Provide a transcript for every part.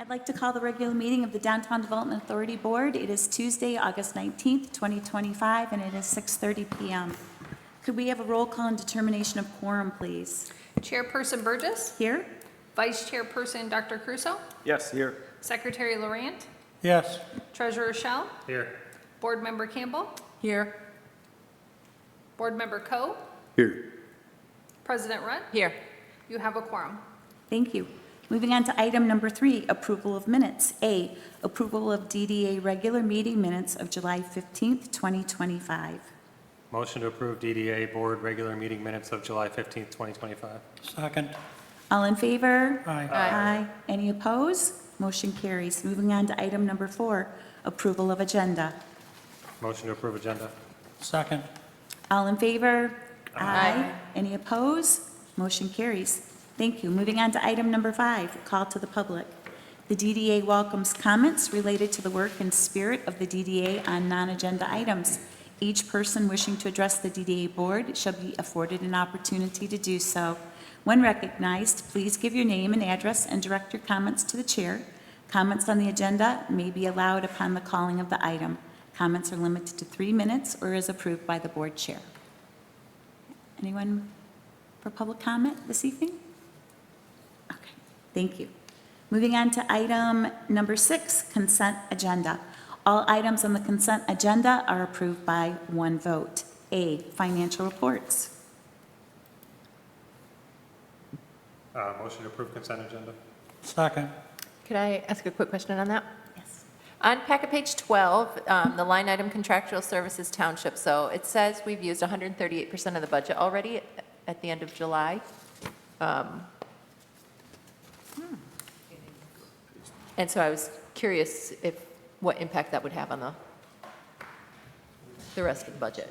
I'd like to call the regular meeting of the Downtown Development Authority Board. It is Tuesday, August 19th, 2025, and it is 6:30 PM. Could we have a roll call and determination of quorum, please? Chairperson Burgess, Here? Vice Chairperson Dr. Crusoe, Yes, here. Secretary Laurent, Yes. Treasurer Shell, Here. Board Member Campbell, Here. Board Member Coe, Here. President Rudd. Here. You have a quorum. Thank you. Moving on to item number 3, approval of minutes. A, approval of DDA regular meeting minutes of July 15th, 2025. Motion to approve DDA Board regular meeting minutes of July 15th, 2025. Second. All in favor? Aye. Aye. Any opposed? Motion carries. Moving on to item number 4, approval of agenda. Motion to approve agenda. Second. All in favor? Aye. Any opposed? Motion carries. Thank you. Moving on to item number 5, call to the public. The DDA welcomes comments related to the work and spirit of the DDA on non-agenda items. Each person wishing to address the DDA board shall be afforded an opportunity to do so. When recognized, please give your name and address and direct your comments to the chair. Comments on the agenda may be allowed upon the calling of the item. Comments are limited to 3 minutes or is approved by the board chair. Anyone for public comment this evening? Okay, thank you. Moving on to item number 6, consent agenda. All items on the consent agenda are approved by one vote. A, financial reports. Motion to approve consent agenda. Second. Could I ask a quick question on that? Yes. On packet page 12, the line item contractual services township, so it says we've used 138% of the budget already at the end of July. And so I was curious what impact that would have on the rest of the budget.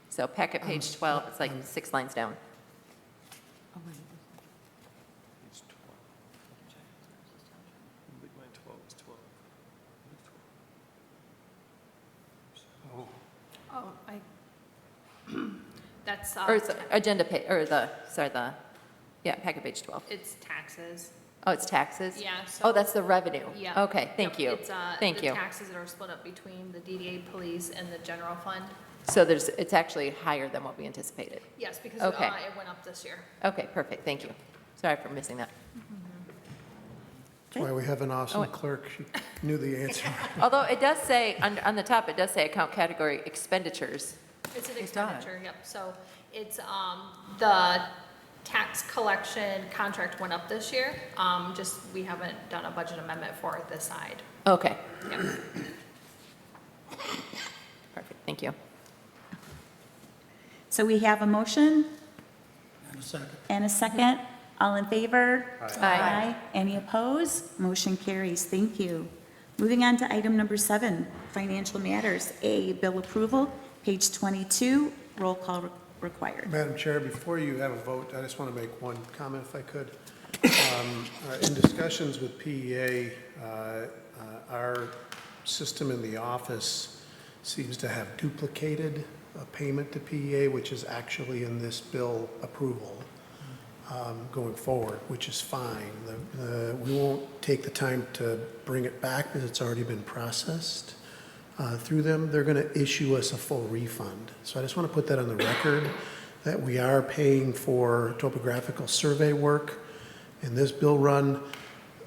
So packet page 12, it's like 6 lines down. Oh, that's, Or it's agenda page, or yeah, packet page 12. it's taxes. Oh, it's taxes? Yeah, so. Oh, that's the revenue? Yeah. Okay, thank you. It's, Thank the you. taxes that are split up between the DDA police and the general fund. So it's actually higher than what we anticipated? Yes, because Okay. it went up this year. Okay, perfect, thank you. Sorry for missing that. That's why we have an awesome Oh. clerk. She knew the answer. Although it does say, on the top, it does say account category expenditures. It's an does. expenditure, yep. So it's, the tax collection contract went up this year. Just, we haven't done a budget amendment for it this side. Okay, Yep. perfect, thank you. So we have a motion And a second. and a second. All in favor? Aye. Any opposed? Motion carries. Thank you. Moving on to item number 7, financial matters. A, bill approval, page 22, roll call required. Madam Chair, before you have a vote, I just want to make one comment if I could. In discussions with PEA, our system in the office seems to have duplicated a payment to PEA, which is actually in this bill approval going forward, which is fine. We won't take the time to bring it back because it's already been processed through them. They're going to issue us a full refund. So I just want to put that on the record, that we are paying for topographical survey work in this bill run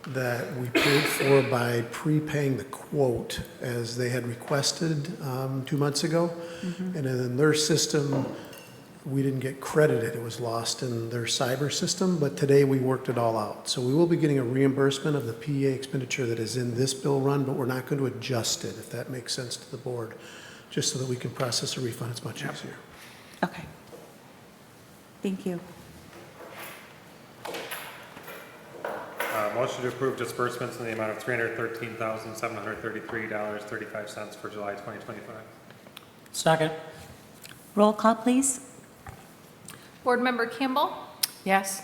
that we paid for by prepaying the quote as they had requested 2 months ago. And then in their system, we didn't get credited. It was lost in their cyber system, but today we worked it all out. So we will be getting a reimbursement of the PEA expenditure that is in this bill run, but we're not going to adjust it, if that makes sense to the board, just so that we can process a refund. It's much easier. Okay. Thank you. Motion to approve disbursements in the amount of $313,733.35 for July 2025. Second. Roll call, please. Board Member Campbell, Yes?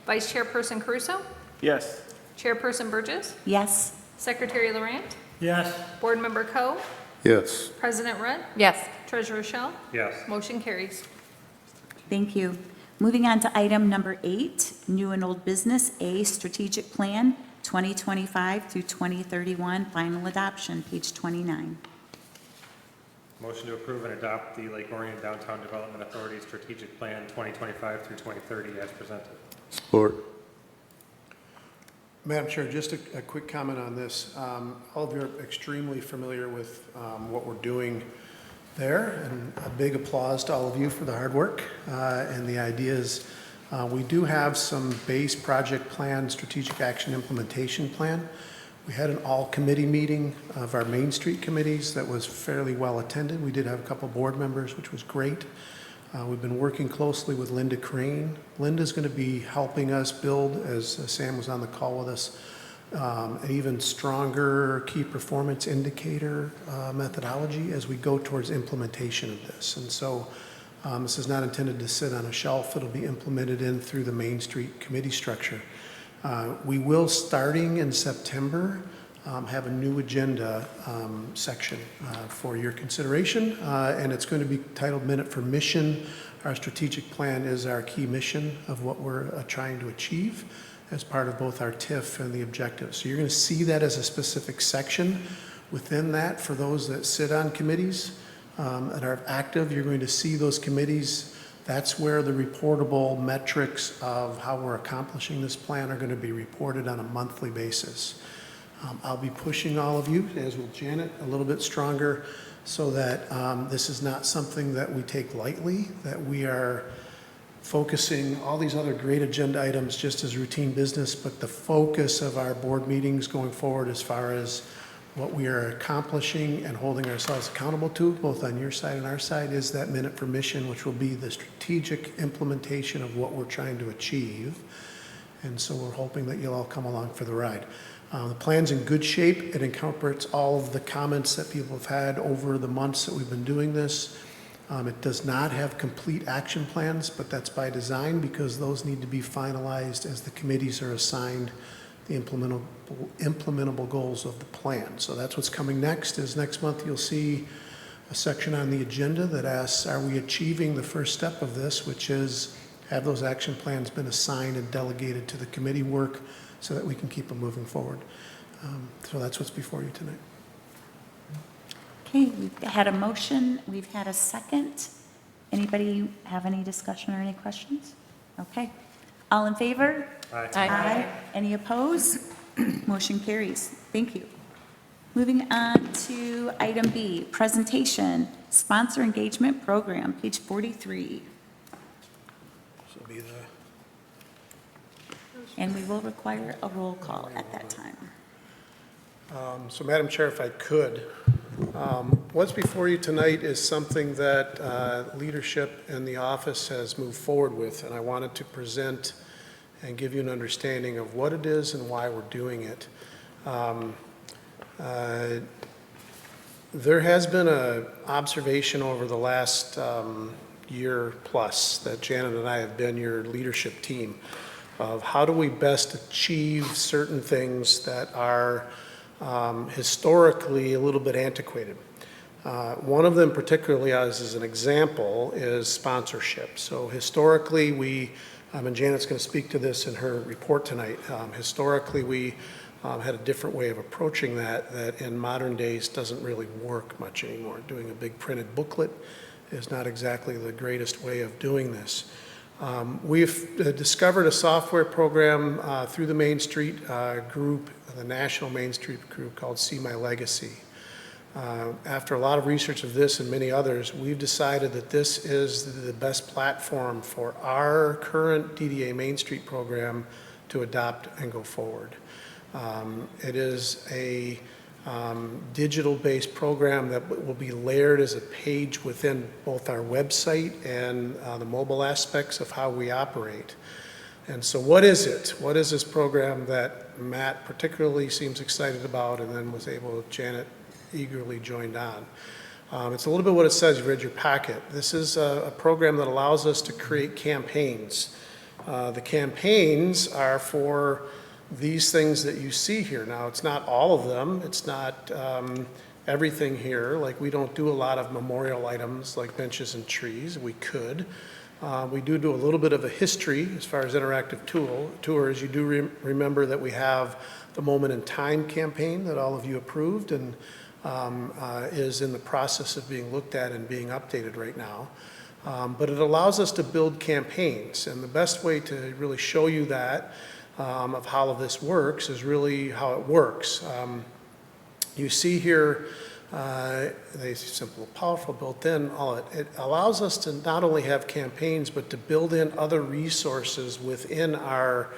Vice Chairperson Crusoe, Yes. Chairperson Burgess, Yes. Secretary Laurent, Yes. Board Member Coe, Yes. President Rudd, Yes. Treasurer Shell. Yes. Motion carries. Thank you. Moving on to item number 8, new and old business, A, strategic plan, 2025 through 2031, final adoption, page 29. Motion to approve and adopt the Lake Orion Downtown Development Authority Strategic Plan 2025 through 2030 as presented. Support. Madam Chair, just a quick comment on this. All of you are extremely familiar with what we're doing there, and a big applause to all of you for the hard work and the ideas. We do have some base project plan, strategic action implementation plan. We had an all-committee meeting of our Main Street committees that was fairly well attended. We did have a couple board members, which was great. We've been working closely with Linda Crane. Linda's going to be helping us build, as Sam was on the call with us, an even stronger key performance indicator methodology as we go towards implementation of this. And so this is not intended to sit on a shelf. It'll be implemented in through the Main Street committee structure. We will, starting in September, have a new agenda section for your consideration, and it's going to be titled Minute for Mission. Our strategic plan is our key mission of what we're trying to achieve as part of both our TIF and the objectives. So you're going to see that as a specific section. Within that, for those that sit on committees that are active, you're going to see those committees. That's where the reportable metrics of how we're accomplishing this plan are going to be reported on a monthly basis. I'll be pushing all of you, as will Janet, a little bit stronger so that this is not something that we take lightly, that we are focusing all these other great agenda items just as routine business, but the focus of our board meetings going forward as far as what we are accomplishing and holding ourselves accountable to, both on your side and our side, is that Minute for Mission, which will be the strategic implementation of what we're trying to achieve. And so we're hoping that you'll all come along for the ride. The plan's in good shape. It incorporates all of the comments that people have had over the months that we've been doing this. It does not have complete action plans, but that's by design because those need to be finalized as the committees are assigned the implementable goals of the plan. So that's what's coming next. Is next month you'll see a section on the agenda that asks, are we achieving the first step of this, which is have those action plans been assigned and delegated to the committee work so that we can keep them moving forward. So that's what's before you tonight. Okay, we've had a motion, we've had a second. Anybody have any discussion or any questions? Okay. All in favor? Aye. Any opposed? Motion carries. Thank you. Moving on to item B, presentation, sponsor engagement program, page 43. So be the And we will require a roll call at that time. So Madam Chair, if I could, what's before you tonight is something that leadership in the office has moved forward with, and I wanted to present and give you an understanding of what it is and why we're doing it. There has been an observation over the last year plus that Janet and I have been your leadership team of how do we best achieve certain things that are historically a little bit antiquated. One of them particularly as an example is sponsorship. So historically we, and Janet's going to speak to this in her report tonight, historically we had a different way of approaching that in modern days doesn't really work much anymore. Doing a big printed booklet is not exactly the greatest way of doing this. We've discovered a software program through the Main Street group, the National Main Street group called See My Legacy. After a lot of research of this and many others, we've decided that this is the best platform for our current DDA Main Street program to adopt and go forward. It is a digital-based program that will be layered as a page within both our website and the mobile aspects of how we operate. And so what is it? What is this program that Matt particularly seems excited about and then was able, Janet eagerly joined on? It's a little bit what it says. You've read your packet. This is a program that allows us to create campaigns. The campaigns are for these things that you see here. Now, it's not all of them. It's not everything here. Like, we don't do a lot of memorial items like benches and trees. We could. We do a little bit of a history as far as interactive tours. You do remember that we have the Moment in Time campaign that all of you approved and is in the process of being looked at and being updated right now. But it allows us to build campaigns, and the best way to really show you that of how all of this works is really how it works. You see here, they simple, powerful, built in, it allows us to not only have campaigns, but to build in other resources within our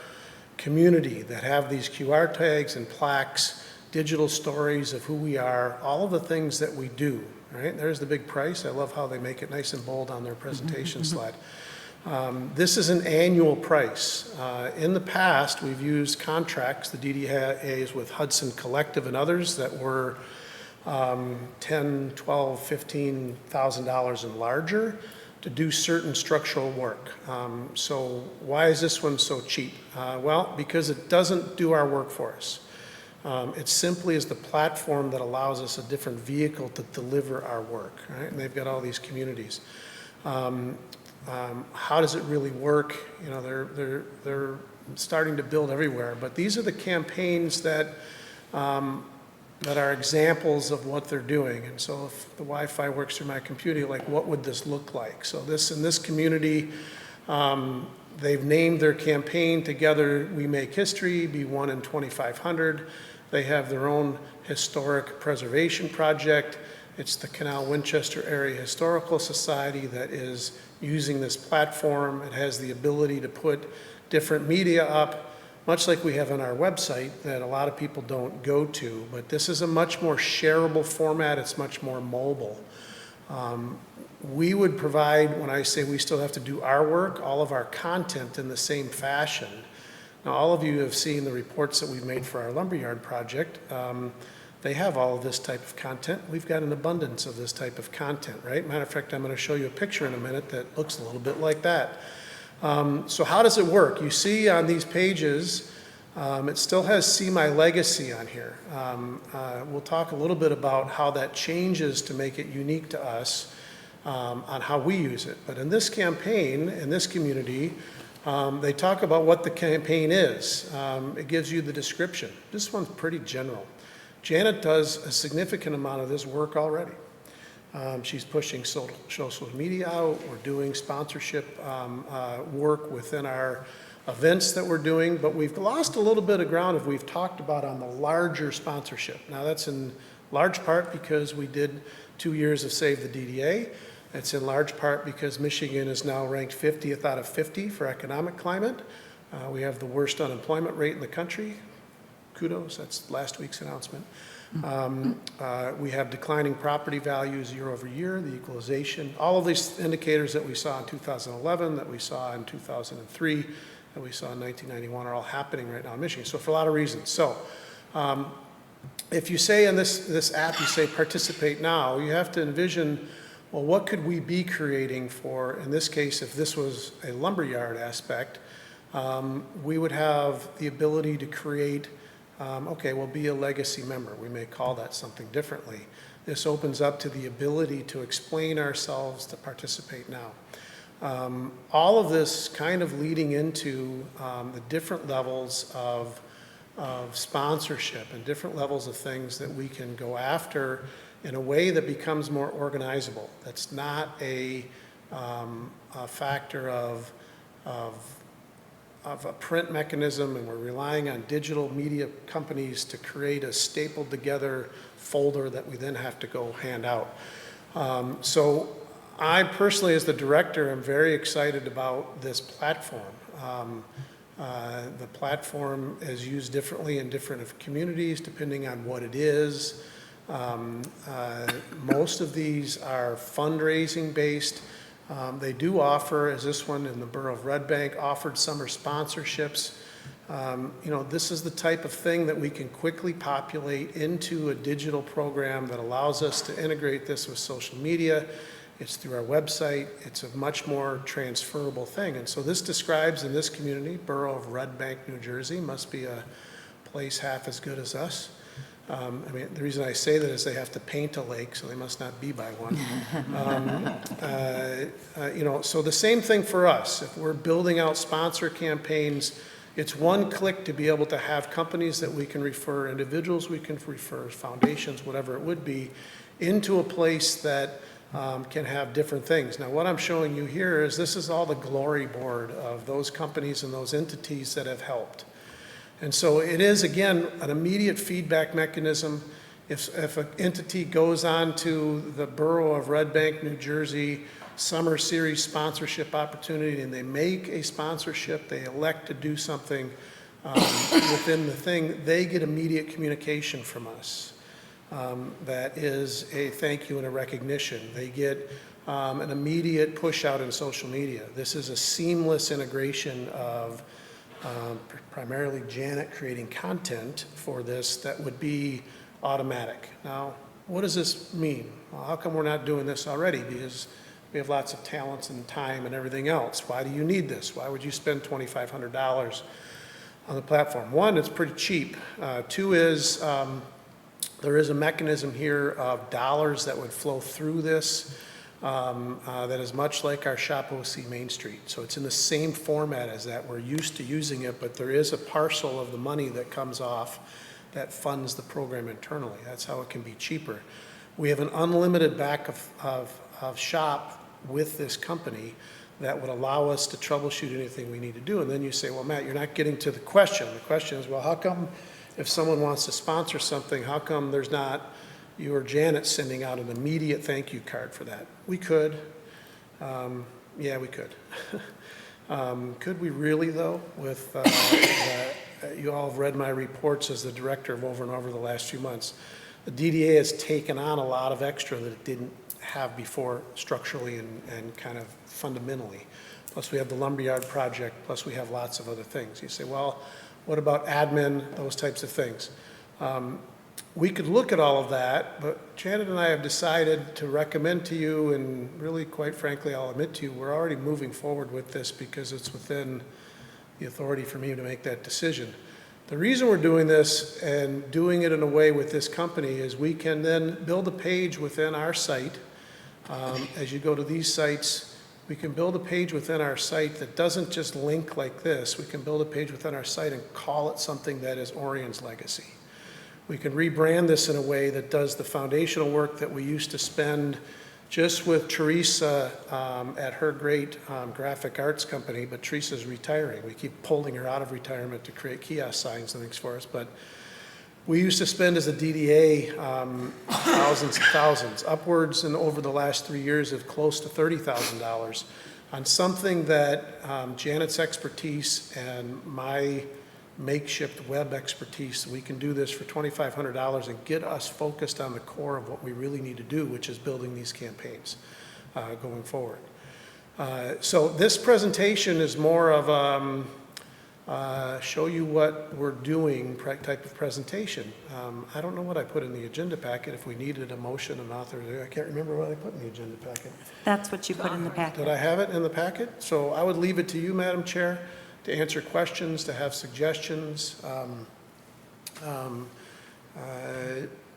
community that have these QR tags and plaques, digital stories of who we are, all of the things that we do, right? There's the big price. I love how they make it nice and bold on their presentation slide. This is an annual price. In the past, we've used contracts, the DDAs with Hudson Collective and others that were $10,000, $12,000, $15,000 and larger to do certain structural work. So why is this one so cheap? Well, because it doesn't do our work for us. It simply is the platform that allows us a different vehicle to deliver our work, right? And they've got all these communities. How does it really work? You know, they're starting to build everywhere, but these are the campaigns that that are examples of what they're doing. And so if the Wi-Fi works through my computer, like what would this look like? So this, in this community, they've named their campaign Together We Make History, be 1 in 2,500. They have their own historic preservation project. It's the Canal Winchester Area Historical Society that is using this platform. It has the ability to put different media up, much like we have on our website that a lot of people don't go to, but this is a much more shareable format. It's much more mobile. We would provide, when I say we still have to do our work, all of our content in the same fashion. Now, all of you have seen the reports that we've made for our lumberyard project. They have all of this type of content. We've got an abundance of this type of content, right? Matter of fact, I'm going to show you a picture in a minute that looks a little bit like that. So how does it work? You see on these pages, it still has See My Legacy on here. We'll talk a little bit about how that changes to make it unique to us on how we use it. But in this campaign, in this community, they talk about what the campaign is. It gives you the description. This one's pretty general. Janet does a significant amount of this work already. She's pushing social media out. We're doing sponsorship work within our events that we're doing, but we've lost a little bit of ground as we've talked about on the larger sponsorship. Now that's in large part because we did 2 years of Save the DDA. It's in large part because Michigan is now ranked 50th out of 50 for economic climate. We have the worst unemployment rate in the country. Kudos, that's last week's announcement. We have declining property values year over year, the equalization, all of these indicators that we saw in 2011, that we saw in 2003, that we saw in 1991 are all happening right now in Michigan. So for a lot of reasons. So if you say in this app, you say participate now, you have to envision, well, what could we be creating for, in this case, if this was a lumberyard aspect, we would have the ability to create okay, we'll be a legacy member. We may call that something differently. This opens up to the ability to explain ourselves, to participate now. All of this kind of leading into the different levels of sponsorship and different levels of things that we can go after in a way that becomes more organizable. That's not a factor of a print mechanism, and we're relying on digital media companies to create a stapled together folder that we then have to go hand out. So I personally, as the director, am very excited about this platform. The platform is used differently in different communities depending on what it is. Most of these are fundraising based. They do offer, as this one in the borough of Red Bank, offered summer sponsorships. You know, this is the type of thing that we can quickly populate into a digital program that allows us to integrate this with social media. It's through our website. It's a much more transferable thing. And so this describes in this community, borough of Red Bank, New Jersey, must be a place half as good as us. I mean, the reason I say that is they have to paint a lake, so they must not be by one. You know, so the same thing for us. If we're building out sponsor campaigns, it's one click to be able to have companies that we can refer, individuals we can refer, foundations, whatever it would be, into a place that can have different things. Now, what I'm showing you here is this is all the glory board of those companies and those entities that have helped. And so it is, again, an immediate feedback mechanism. If an entity goes on to the borough of Red Bank, New Jersey, summer series sponsorship opportunity, and they make a sponsorship, they elect to do something within the thing, they get immediate communication from us. That is a thank you and a recognition. They get an immediate push out in social media. This is a seamless integration of primarily Janet creating content for this that would be automatic. Now, what does this mean? Well, how come we're not doing this already? Because we have lots of talents and time and everything else. Why do you need this? Why would you spend $2,500 on the platform? One, it's pretty cheap. Two is there is a mechanism here of dollars that would flow through this that is much like our Shop OC Main Street. So it's in the same format as that. We're used to using it, but there is a parcel of the money that comes off that funds the program internally. That's how it can be cheaper. We have an unlimited back of shop with this company that would allow us to troubleshoot anything we need to do. And then you say, well, Matt, you're not getting to the question. The question is, well, how come if someone wants to sponsor something, how come there's not you or Janet sending out an immediate thank you card for that? We could. Yeah, we could. Could we really, though, with you all have read my reports as the director of over and over the last few months. The DDA has taken on a lot of extra that it didn't have before structurally and kind of fundamentally. Plus we have the lumberyard project, plus we have lots of other things. You say, well, what about admin, those types of things? We could look at all of that, but Janet and I have decided to recommend to you, and really, quite frankly, I'll admit to you, we're already moving forward with this because it's within the authority for me to make that decision. The reason we're doing this and doing it in a way with this company is we can then build a page within our site. As you go to these sites, we can build a page within our site that doesn't just link like this. We can build a page within our site and call it something that is Orion's legacy. We can rebrand this in a way that does the foundational work that we used to spend just with Teresa at her great graphic arts company, but Teresa's retiring. We keep pulling her out of retirement to create kiosk signs and things for us, but we used to spend as a DDA thousands and thousands, upwards and over the last 3 years of close to $30,000 on something that Janet's expertise and my makeshift web expertise, we can do this for $2,500 and get us focused on the core of what we really need to do, which is building these campaigns going forward. So this presentation is more of show you what we're doing type of presentation. I don't know what I put in the agenda packet, if we needed a motion and authorization. I can't remember what I put in the agenda packet. That's what you put in the packet. Did I have it in the packet? So I would leave it to you, Madam Chair, to answer questions, to have suggestions.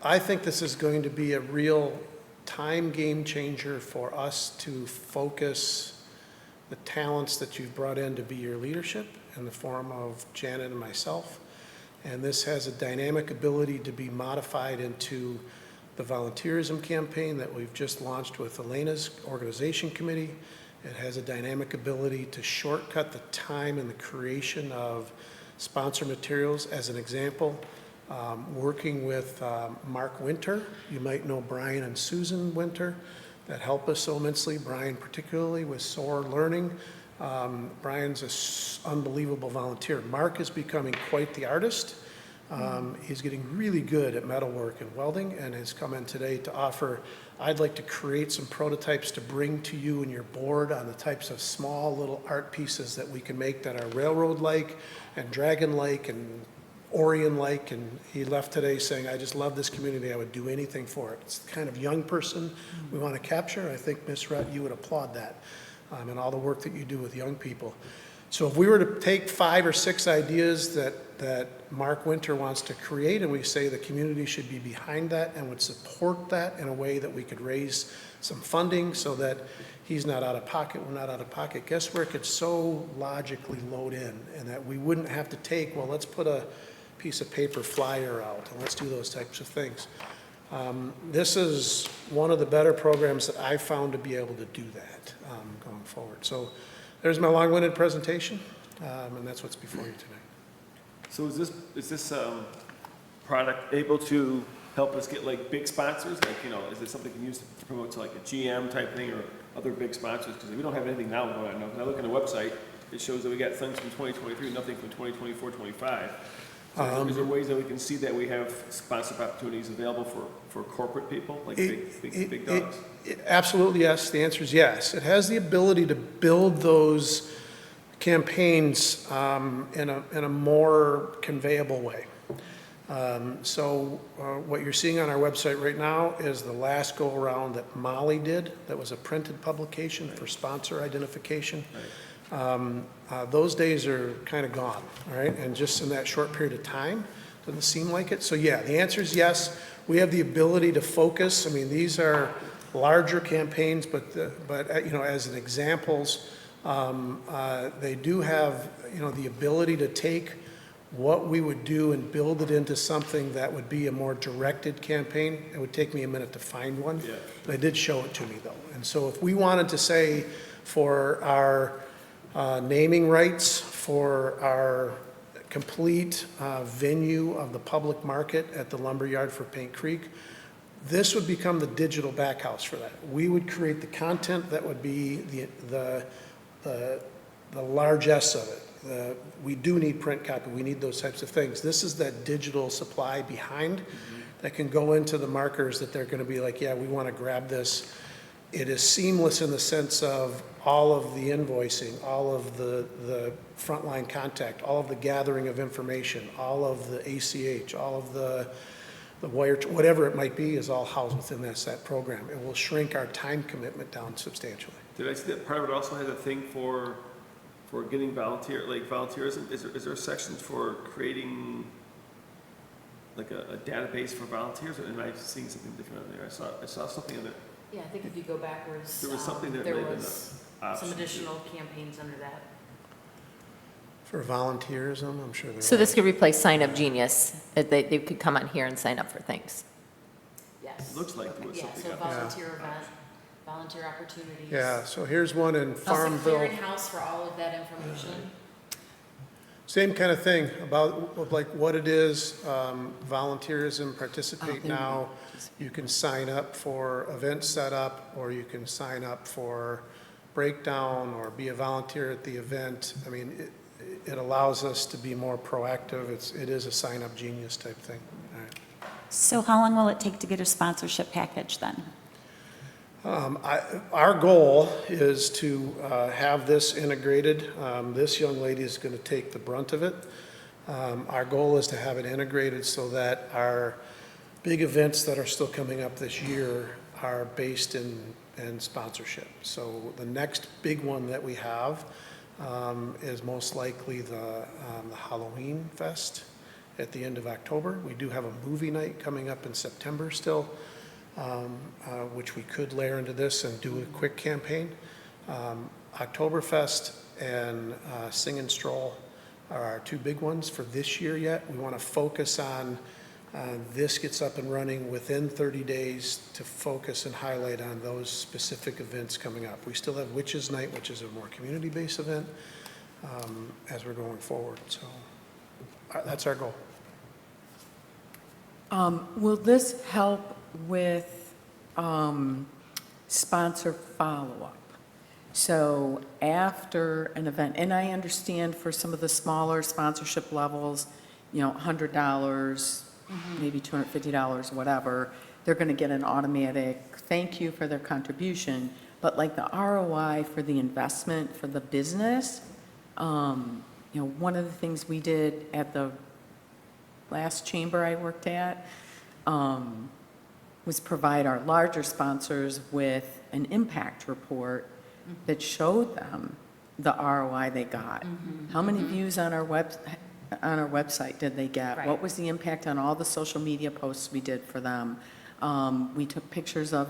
I think this is going to be a real time game changer for us to focus the talents that you've brought in to be your leadership in the form of Janet and myself. And this has a dynamic ability to be modified into the volunteerism campaign that we've just launched with Elena's organization committee. It has a dynamic ability to shortcut the time in the creation of sponsor materials. As an example, working with Mark Winter, you might know Brian and Susan Winter, that help us so immensely, Brian particularly with SOAR Learning. Brian's an unbelievable volunteer. Mark is becoming quite the artist. He's getting really good at metalwork and welding and has come in today to offer, I'd like to create some prototypes to bring to you and your board on the types of small little art pieces that we can make that are railroad-like and dragon-like and Orion-like. And he left today saying, I just love this community. I would do anything for it. It's the kind of young person we want to capture. I think, Ms. Rutt, you would applaud that and all the work that you do with young people. So if we were to take 5 or 6 ideas that Mark Winter wants to create, and we say the community should be behind that and would support that in a way that we could raise some funding so that he's not out of pocket, we're not out of pocket, guess where it could so logically load in, and that we wouldn't have to take, well, let's put a piece of paper flyer out, and let's do those types of things. This is one of the better programs that I've found to be able to do that going forward. So there's my long-winded presentation, and that's what's before you tonight. So is this product able to help us get like big sponsors? Like, you know, is it something we can use to promote to like a GM type thing or other big sponsors? Because we don't have anything now going on. When I look on the website, it shows that we got things from 2023, nothing from 2024, 25. So is there ways that we can see that we have sponsorship opportunities available for corporate people, like big dogs? Absolutely, yes. The answer is yes. It has the ability to build those campaigns in a more conveyable way. So what you're seeing on our website right now is the last go-around that Molly did. That was a printed publication for sponsor identification. Those days are kind of gone, all right? And just in that short period of time, doesn't seem like it. So yeah, the answer is yes. We have the ability to focus. I mean, these are larger campaigns, but you know, as an examples, they do have, you know, the ability to take what we would do and build it into something that would be a more directed campaign. It would take me a minute to find one. Yeah. They did show it to me though. And so if we wanted to say for our naming rights, for our complete venue of the public market at the lumberyard for Paint Creek, this would become the digital backhouse for that. We would create the content that would be the largesse of it. We do need print copy, we need those types of things. This is that digital supply behind that can go into the markers that they're gonna be like, yeah, we wanna grab this. It is seamless in the sense of all of the invoicing, all of the frontline contact, all of the gathering of information, all of the ACH, all of the wire, whatever it might be is all housed within that program. It will shrink our time commitment down substantially. Did I see that part of it also has a thing for getting volunteerism? Is there sections for creating like a database for volunteers, or am I seeing something different on there? I saw something in there. Yeah, I think if you go backwards, There was something that there may have been was an option some to- additional campaigns under that. For volunteerism, I'm sure there So this are. could replace Sign Up Genius. They could come on here and sign up for things. Yes. Looks like there was Yeah, something so up there. volunteer event, volunteer opportunities. Yeah, so here's one in Also Farmville. clearinghouse for all of that information. Same kind of thing about like what it is, volunteerism, participate now. You can sign up for event setup, or you can sign up for breakdown, or be a volunteer at the event. I mean, it allows us to be more proactive. It is a Sign Up Genius type thing. All right. So how long will it take to get a sponsorship package then? Our goal is to have this integrated. This young lady is going to take the brunt of it. Our goal is to have it integrated so that our big events that are still coming up this year are based in sponsorship. So the next big one that we have is most likely the Halloween Fest at the end of October. We do have a movie night coming up in September still, which we could layer into this and do a quick campaign. Oktoberfest and Sing and Stroll are our two big ones for this year yet. We want to focus on this gets up and running within 30 days to focus and highlight on those specific events coming up. We still have Witches Night, which is a more community-based event as we're going forward. So that's our goal. Will this help with sponsor follow-up? So after an event, and I understand for some of the smaller sponsorship levels, you know, $100, maybe $250, whatever, they're going to get an automatic thank you for their contribution. But like the ROI for the investment for the business, you know, one of the things we did at the last chamber I worked at was provide our larger sponsors with an impact report that showed them the ROI they got. How many views on our website did they get? Right. What was the impact on all the social media posts we did for them? We took pictures of,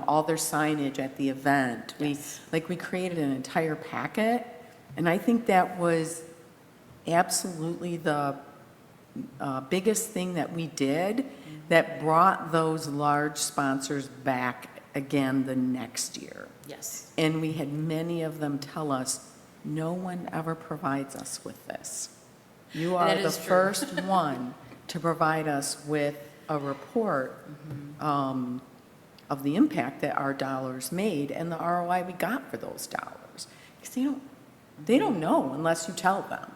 all their signage at the event. Yes. We created an entire packet, and I think that was absolutely the biggest thing that we did that brought those large sponsors back again the next year. Yes. And we had many of them tell us, no one ever provides us with this. You are That the is true. first one to provide us with a report of the impact that our dollars made and the ROI we got for those dollars. Because they don't know unless you tell them,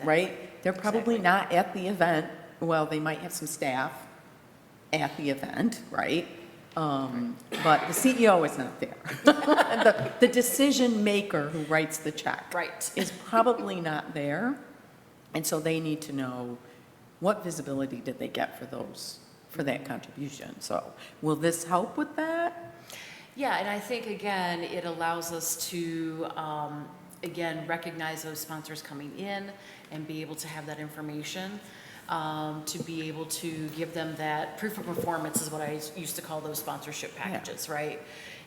right? They're probably Exactly. not at the event. Well, they might have some staff at the event, right? But the CEO is not there. The decision maker who writes the check Right. is probably not there. And so they need to know what visibility did they get for that contribution. So will this help with that? Yeah, and I think, again, it allows us to, again, recognize those sponsors coming in and be able to have that information, to be able to give them that proof of performance is what I used to call those sponsorship packages, right?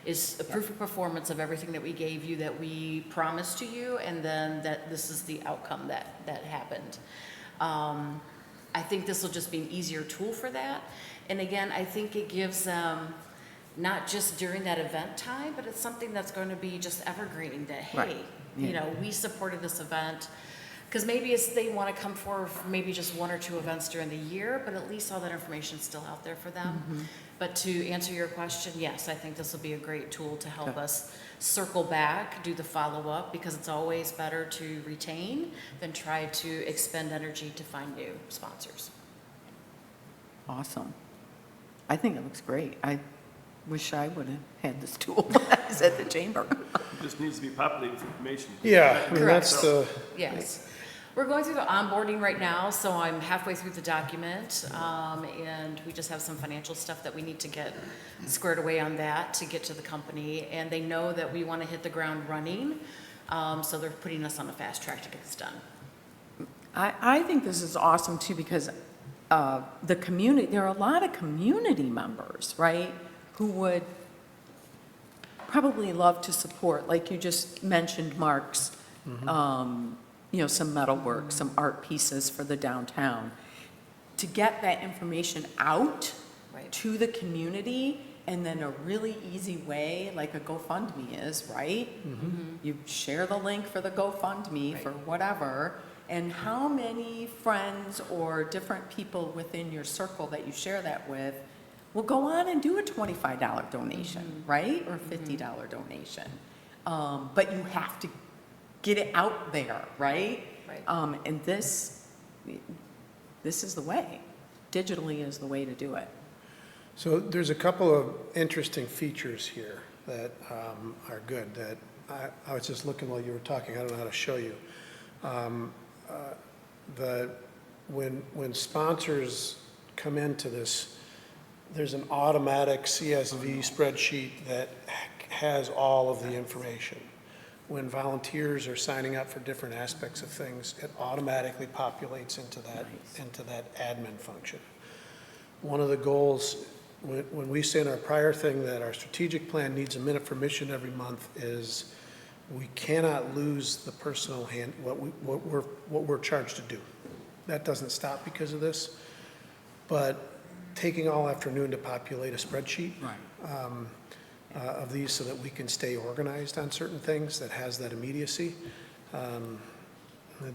Is a proof of performance of everything that we gave you, that we promised to you, and then that this is the outcome that happened. I think this will just be an easier tool for that. And again, I think it gives them, not just during that event time, but it's something that's going to be just evergreen, that, Right. hey, Yeah. we supported this event. Because maybe they want to come forward for maybe just one or two events during the year, but at least all that information is still out there for them. But to answer your question, yes, I think this will be a great tool to help Okay. us circle back, do the follow-up, because it's always better to retain than try to expend energy to find new sponsors. Awesome. I think it looks great. I wish I would have had this tool when I was at the chamber. It just needs to be populated with information. Yeah, I mean, that's the, Yes. We're going through the onboarding right now, so I'm halfway through the document, and we just have some financial stuff that we need to get squared away on that to get to the company, and they know that we want to hit the ground running, so they're putting us on a fast track to get this done. I think this is awesome too, because the community, there are a lot of community members, right, who would probably love to support, like you just mentioned, Mark's, some metalwork, some art pieces for the downtown. To get that information out Right. to the community, and then a really easy way, like a GoFundMe is, right? You share the link for the GoFundMe Right. for whatever, and how many friends or different people within your circle that you share that with will go on and do a $25 donation, right? Or a $50 donation. But you have to get it out there, right? Right. And this is the way. Digitally is the way to do it. so there's a couple of interesting features here that are good, that I was just looking while you were talking, I don't know how to show you. When sponsors come into this, there's an automatic CSV spreadsheet that has all of the information. When volunteers are signing up for different aspects of things, it automatically populates into that admin function. One of the goals, when we say in our prior thing that our strategic plan needs a minute for mission every month, is we cannot lose the personal what we're charged to do. That doesn't stop because of this, but taking all afternoon to populate a spreadsheet of these so that we can stay organized on certain things that has that immediacy,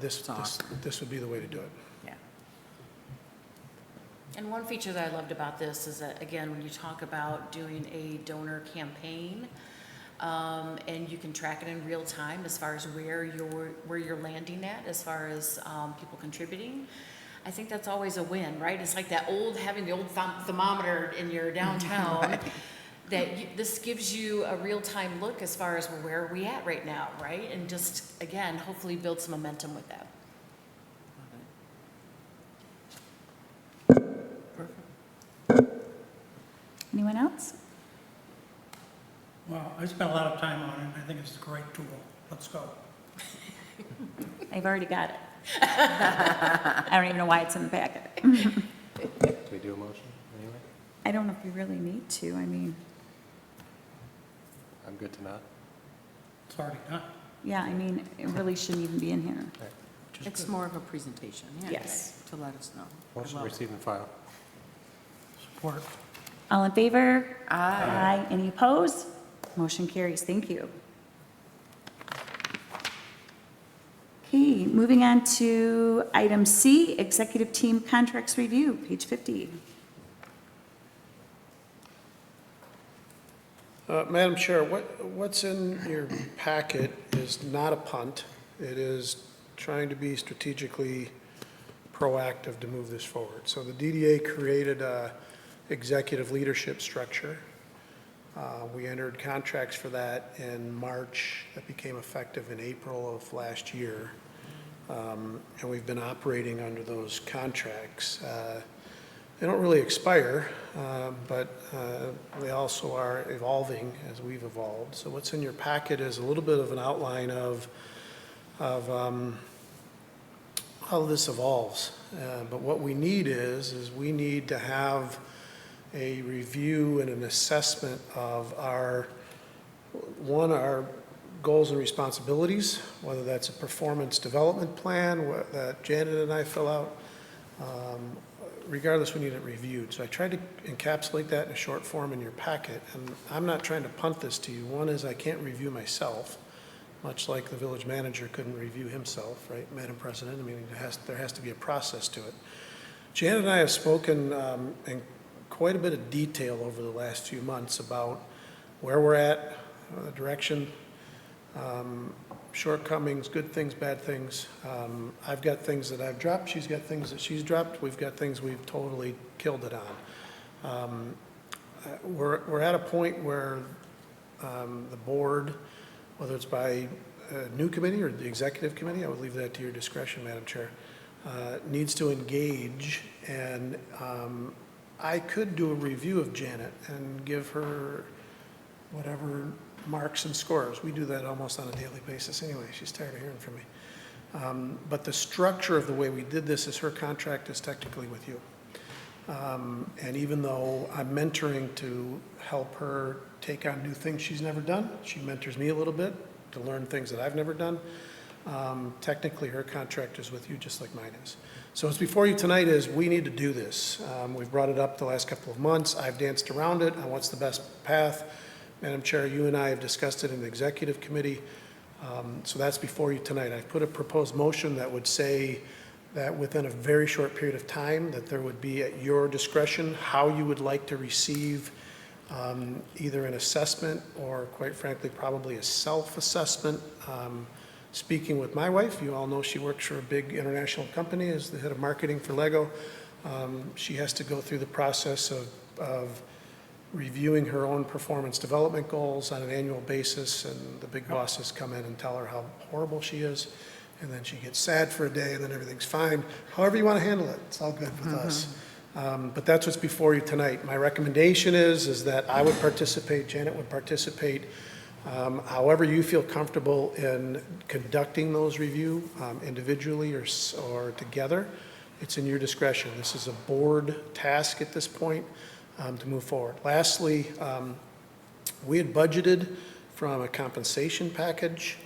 this would be the way to do it. Yeah. And one feature that I loved about this is that, again, when you talk about doing a donor campaign, and you can track it in real time as far as where you're landing at, as far as people contributing, I think that's always a win, right? It's like having the old thermometer in your downtown. This gives you a real-time look as far as where are we at right now, right? And just, again, hopefully build some momentum with that. Anyone else? Well, I spent a lot of time on it, and I think it's a great tool. Let's go. I've already got it. I don't even know why it's in the packet. Do we do a motion anyway? I don't know if we really need to, I mean, I'm good to not. It's already done. yeah, I mean, it really shouldn't even be in here. It's more of a presentation, yeah. Yes. To let us know. Motion I to will. receive and file. Support. All in favor? Aye. Any opposed? Motion carries. Thank you. Okay, moving on to item C, Executive Team Contracts Review, page 50. Madam Chair, what's in your packet is not a punt. It is trying to be strategically proactive to move this forward. So the DDA created a executive leadership structure. We entered contracts for that in March. That became effective in April of last year. And we've been operating under those contracts. They don't really expire, but they also are evolving as we've evolved. So what's in your packet is a little bit of an outline of how this evolves. But what we need is we need to have a review and an assessment of our goals and responsibilities, whether that's a performance development plan that Janet and I fill out. Regardless, we need it reviewed. So I tried to encapsulate that in a short form in your packet, and I'm not trying to punt this to you. One is I can't review myself, much like the village manager couldn't review himself, right, Madam President? I mean, there has to be a process to it. Janet and I have spoken in quite a bit of detail over the last few months about where we're at, the direction, shortcomings, good things, bad things. I've got things that I've dropped. She's got things that she's dropped. We've got things we've totally killed it on. We're at a point where the board, whether it's by a new committee or the executive committee, I would leave that to your discretion, Madam Chair, needs to engage. And I could do a review of Janet and give her whatever marks and scores. We do that almost on a daily basis anyway. She's tired of hearing from me. But the structure of the way we did this is her contract is technically with you. And even though I'm mentoring to help her take on new things she's never done, she mentors me a little bit to learn things that I've never done. Technically, her contract is with you just like mine is. So what's before you tonight is we need to do this. We've brought it up the last couple of months. I've danced around it on what's the best path. Madam Chair, you and I have discussed it in the executive committee. So that's before you tonight. I've put a proposed motion that would say that within a very short period of time, that there would be at your discretion how you would like to receive either an assessment or, quite frankly, probably a self-assessment. Speaking with my wife, you all know she works for a big international company as the head of marketing for Lego. She has to go through the process of reviewing her own performance development goals on an annual basis, and the big bosses come in and tell her how horrible she is, and then she gets sad for a day, and then everything's fine. However you want to handle it, it's all good with us. But that's what's before you tonight. My recommendation is that I would participate, Janet would participate, however you feel comfortable in conducting those review individually or together. It's in your discretion. This is a board task at this point. To move forward. Lastly, we had budgeted from a compensation package,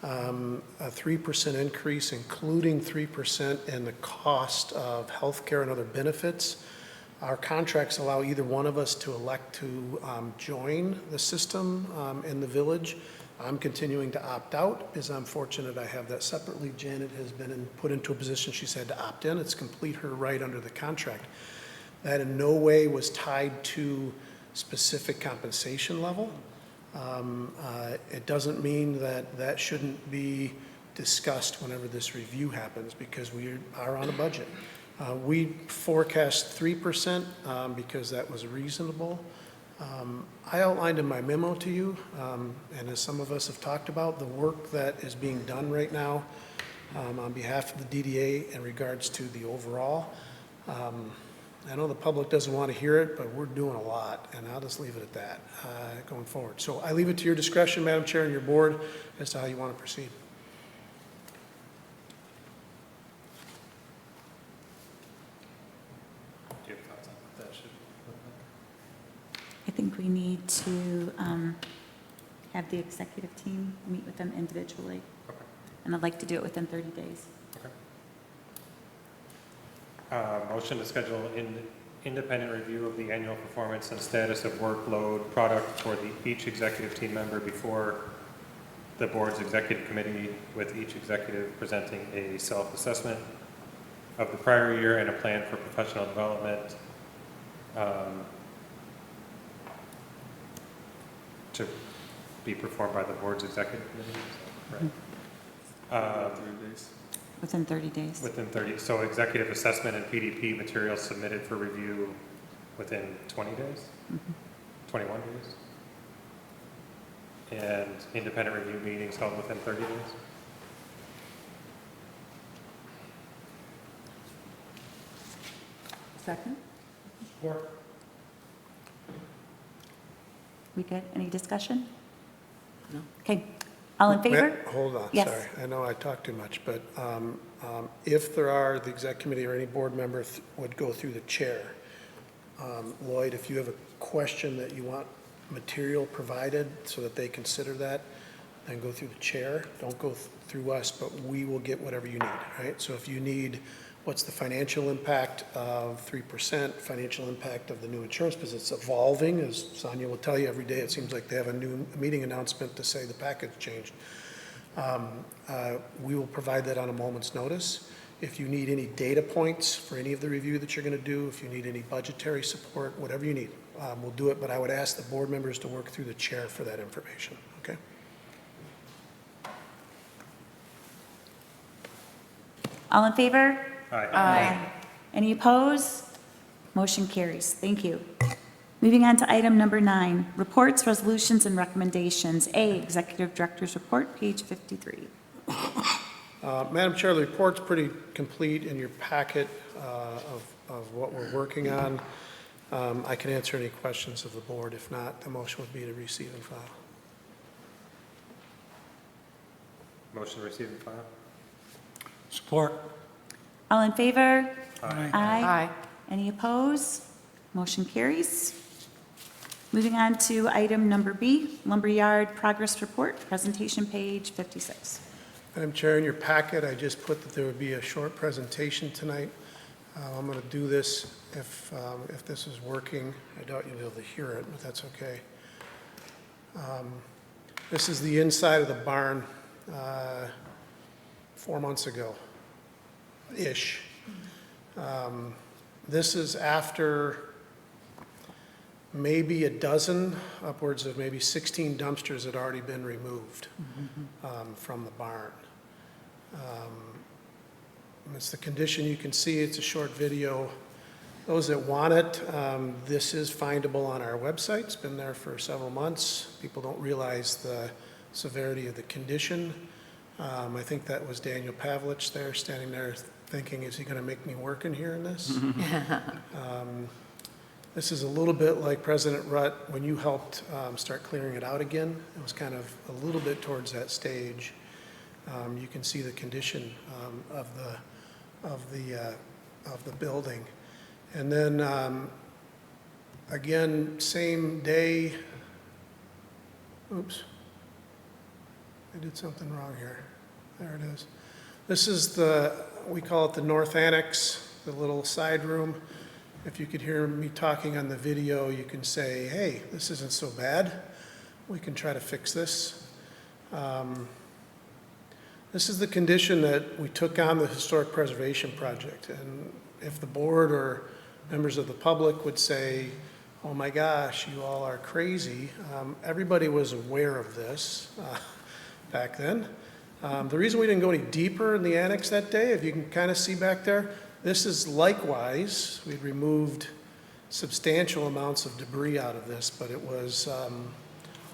a 3% increase, including 3% in the cost of healthcare and other benefits. Our contracts allow either one of us to elect to join the system in the village. I'm continuing to opt out, as I'm fortunate I have that separately. Janet has been put into a position she's had to opt in. It's complete her right under the contract. That in no way was tied to specific compensation level. It doesn't mean that that shouldn't be discussed whenever this review happens, because we are on a budget. We forecast 3% because that was reasonable. I outlined in my memo to you, and as some of us have talked about, the work that is being done right now on behalf of the DDA in regards to the overall. I know the public doesn't want to hear it, but we're doing a lot, and I'll just leave it at that going forward. So I leave it to your discretion, Madam Chair, and your board as to how you want to proceed. we need to have the executive team meet with them individually. Okay. And I'd like to do it within 30 days. Okay. Motion to schedule independent review of the annual performance and status of workload product for each executive team member before the board's executive committee, with each executive presenting a self-assessment of the prior year and a plan for professional development to be performed by the board's executive committee. Right. 3 days. Within 30 days. Within 30, so executive assessment and PDP materials submitted for review within 20 days? 21 days? And independent review meetings held within 30 days? Second? Support. We good? Any discussion? No. Okay. All in favor? Hold on, Yes. sorry. I know I talked too much, but if there are, the exec committee or any board member would go through the chair. Lloyd, if you have a question that you want material provided so that they consider that, then go through the chair. Don't go through us, but we will get whatever you need, right? So if you need, what's the financial impact of 3%, financial impact of the new insurance, because it's evolving, as Sonia will tell you every day, it seems like they have a new meeting announcement to say the package changed. We will provide that on a moment's notice. If you need any data points for any of the review that you're going to do, if you need any budgetary support, whatever you need, we'll do it, but I would ask the board members to work through the chair for that information, okay? All in favor? Aye. Any opposed? Motion carries. Thank you. Moving on to item number 9, reports, resolutions, and recommendations. A, Executive Director's Report, page 53. Madam Chair, the report's pretty complete in your packet of what we're working on. I can answer any questions of the board. If not, the motion would be to receive and file. Motion to receive and file? Support. All in favor? Aye. Aye. Any opposed? Motion carries. Moving on to item number B, Lumberyard Progress Report, presentation page 56. Madam Chair, in your packet, I just put that there would be a short presentation tonight. I'm going to do this if this is working. I doubt you'll be able to hear it, but that's okay. This is the inside of the barn 4 months ago-ish. This is after maybe a dozen, upwards of maybe 16 dumpsters had already been removed from the barn. It's the condition you can see. It's a short video. Those that want it, this is findable on our website. It's been there for several months. People don't realize the severity of the condition. I think that was Daniel Pavlich there, standing there thinking, is he going to make me work in here in this? This is a little bit like President Rutt, when you helped start clearing it out again. It was kind of a little bit towards that stage. You can see the condition of the building. And then, again, same day, oops, I did something wrong here. There it is. This is we call it the North Annex, the little side room. If you could hear me talking on the video, you can say, hey, this isn't so bad. We can try to fix this. This is the condition that we took on the historic preservation project. And if the board or members of the public would say, oh my gosh, you all are crazy, everybody was aware of this back then. The reason we didn't go any deeper in the annex that day, if you can kind of see back there, this is likewise, we'd removed substantial amounts of debris out of this, but it was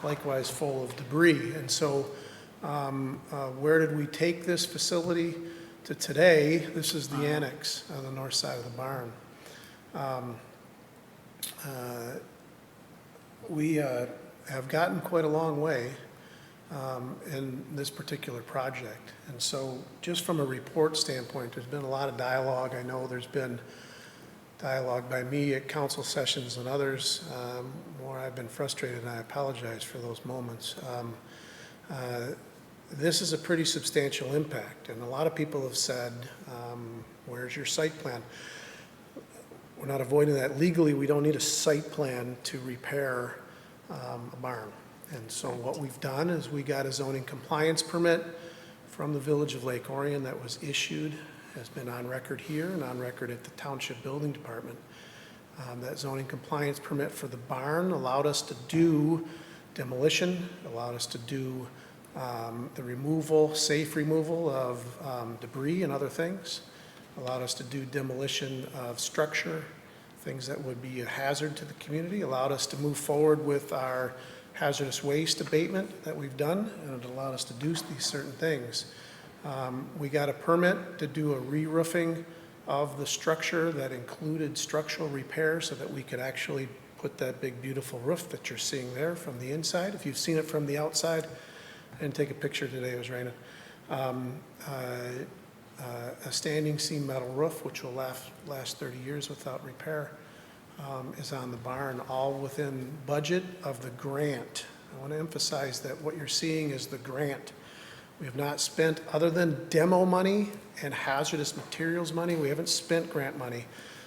likewise full of debris. And so where did we take this facility to today? This is the annex on the north side of the barn. We have gotten quite a long way in this particular project. And so just from a report standpoint, there's been a lot of dialogue. I know there's been dialogue by me at council sessions and others, where I've been frustrated, and I apologize for those moments. This is a pretty substantial impact, and a lot of people have said, where's your site plan? We're not avoiding that. Legally, we don't need a site plan to repair a barn. And so what we've done is we got a zoning compliance permit from the Village of Lake Orion that was issued, has been on record here and on record at the Township Building Department. That zoning compliance permit for the barn allowed us to do demolition, allowed us to do the removal, safe removal of debris and other things, allowed us to do demolition of structure, things that would be a hazard to the community, allowed us to move forward with our hazardous waste abatement that we've done, and it allowed us to do these certain things. We got a permit to do a re-roofing of the structure that included structural repair so that we could actually put that big, beautiful roof that you're seeing there from the inside. If you've seen it from the outside, I didn't take a picture today, it was raining. A standing seam metal roof, which will last 30 years without repair, is on the barn, all within budget of the grant. I want to emphasize that what you're seeing is the grant. We have not spent, other than demo money and hazardous materials money, we haven't spent grant money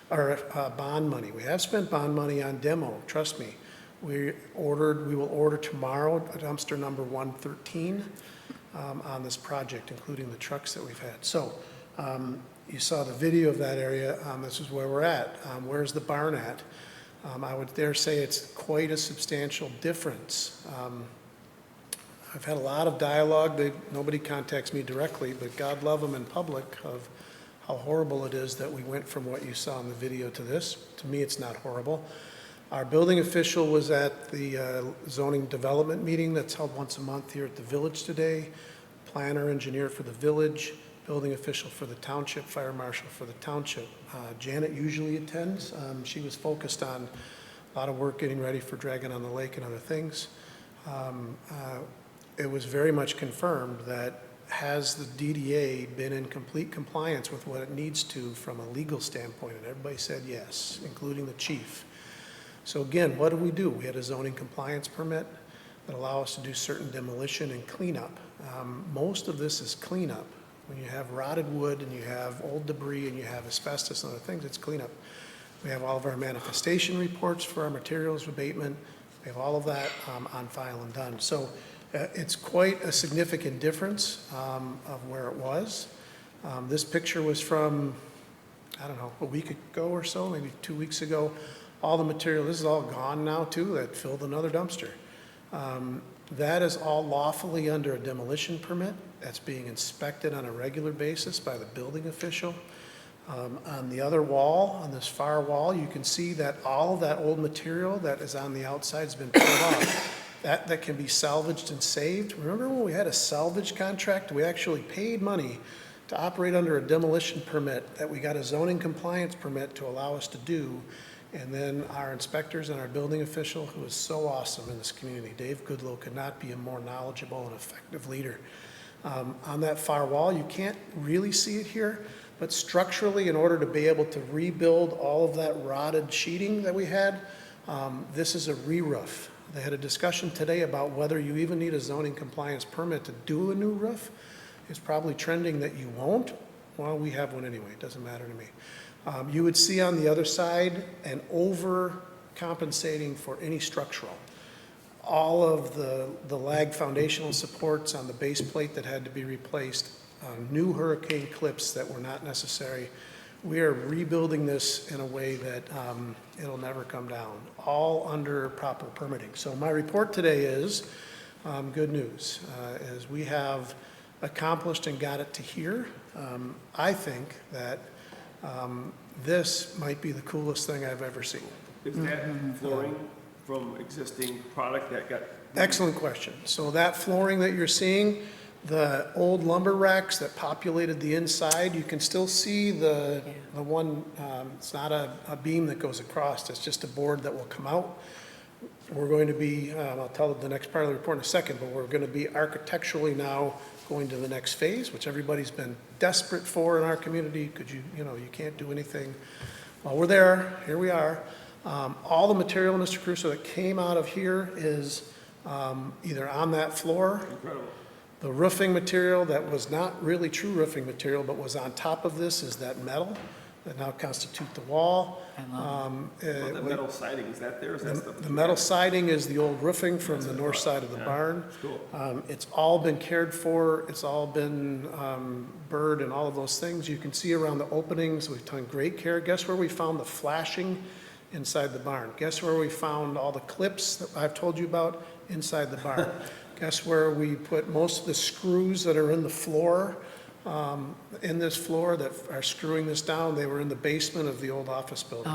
or bond money. We have spent bond money on demo, trust me. We will order tomorrow a dumpster number 113 on this project, including the trucks that we've had. So you saw the video of that area. This is where we're at. Where's the barn at? I would dare say it's quite a substantial difference. I've had a lot of dialogue. Nobody contacts me directly, but God love them in public, of how horrible it is that we went from what you saw in the video to this. To me, it's not horrible. Our building official was at the zoning development meeting that's held once a month here at the village today. Planner, engineer for the village, building official for the township, fire marshal for the township. Janet usually attends. She was focused on a lot of work getting ready for Dragon on the Lake and other things. It was very much confirmed that has the DDA been in complete compliance with what it needs to from a legal standpoint? And everybody said yes, including the chief. So again, what do? We had a zoning compliance permit that allow us to do certain demolition and cleanup. Most of this is cleanup. When you have rotted wood and you have old debris and you have asbestos and other things, it's cleanup. We have all of our manifestation reports for our materials abatement. We have all of that on file and done. So it's quite a significant difference of where it was. This picture was from, I don't know, a week ago or so, maybe 2 weeks ago. All the material, this is all gone now too, that filled another dumpster. That is all lawfully under a demolition permit. That's being inspected on a regular basis by the building official. On the other wall, on this far wall, you can see that all of that old material that is on the outside has been pulled off. That can be salvaged and saved. Remember when we had a salvage contract? We actually paid money to operate under a demolition permit that we got a zoning compliance permit to allow us to do. And then our inspectors and our building official, who is so awesome in this community, Dave Goodlow, could not be a more knowledgeable and effective leader. On that far wall, you can't really see it here, but structurally, in order to be able to rebuild all of that rotted sheeting that we had, this is a re-roof. They had a discussion today about whether you even need a zoning compliance permit to do a new roof. It's probably trending that you won't. Well, we have one anyway, it doesn't matter to me. You would see on the other side an overcompensating for any structural. All of the lag foundational supports on the base plate that had to be replaced, new hurricane clips that were not necessary. We are rebuilding this in a way that it'll never come down, all under proper permitting. So my report today is good news, as we have accomplished and got it to here. I think that this might be the coolest thing I've ever seen. Is that flooring from existing product that got? Excellent question. So that flooring that you're seeing, the old lumber racks that populated the inside, you can still see the one, it's not a beam that goes across, it's just a board that will come out. We're going to be, I'll tell the next part of the report in a second, but we're going to be architecturally now going to the next phase, which everybody's been desperate for in our community. You can't do anything while we're there, here we are. All the material, Mr. Caruso, that came out of here is either on that floor. Incredible. The roofing material that was not really true roofing material, but was on top of this is that metal that now constitute the wall. Well, the metal siding, is that there? Is that stuff? The metal siding is the old roofing from the north side of the barn. That's cool. It's all been cared for, it's all been burred and all of those things. You can see around the openings, we've taken great care. Guess where we found the flashing? Inside the barn. Guess where we found all the clips that I've told you about? Inside the barn. Guess where we put most of the screws that are in the floor, in this floor that are screwing this down? They were in the basement of the old office building.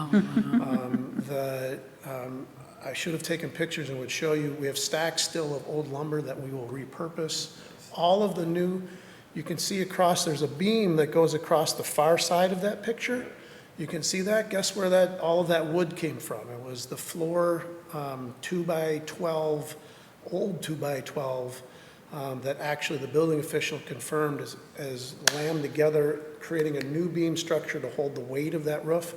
I should have taken pictures and would show you, we have stacks still of old lumber that we will repurpose. All of the new, you can see across, there's a beam that goes across the far side of that picture. You can see that. Guess where all of that wood came from? It was the floor 2x12, old 2x12, that actually the building official confirmed as lammed together, creating a new beam structure to hold the weight of that roof,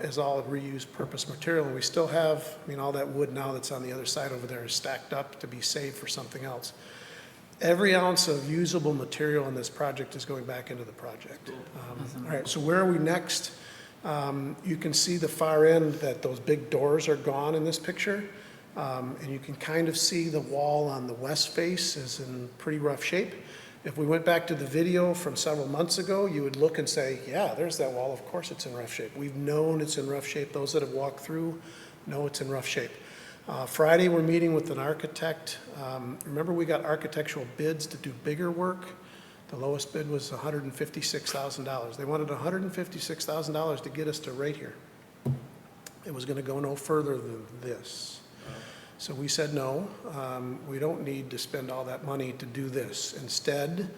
is all reused purpose material. And we still have, all that wood now that's on the other side over there is stacked up to be saved for something else. Every ounce of usable material in this project is going back into the project. All right, so where are we next? You can see the far end that those big doors are gone in this picture. And you can kind of see the wall on the west face is in pretty rough shape. If we went back to the video from several months ago, you would look and say, yeah, there's that wall. Of course it's in rough shape. We've known it's in rough shape. Those that have walked through know it's in rough shape. Friday, we're meeting with an architect. Remember, we got architectural bids to do bigger work. The lowest bid was $156,000. They wanted $156,000 to get us to right here. It was going to go no further than this. So we said, no, we don't need to spend all that money to do this. Instead,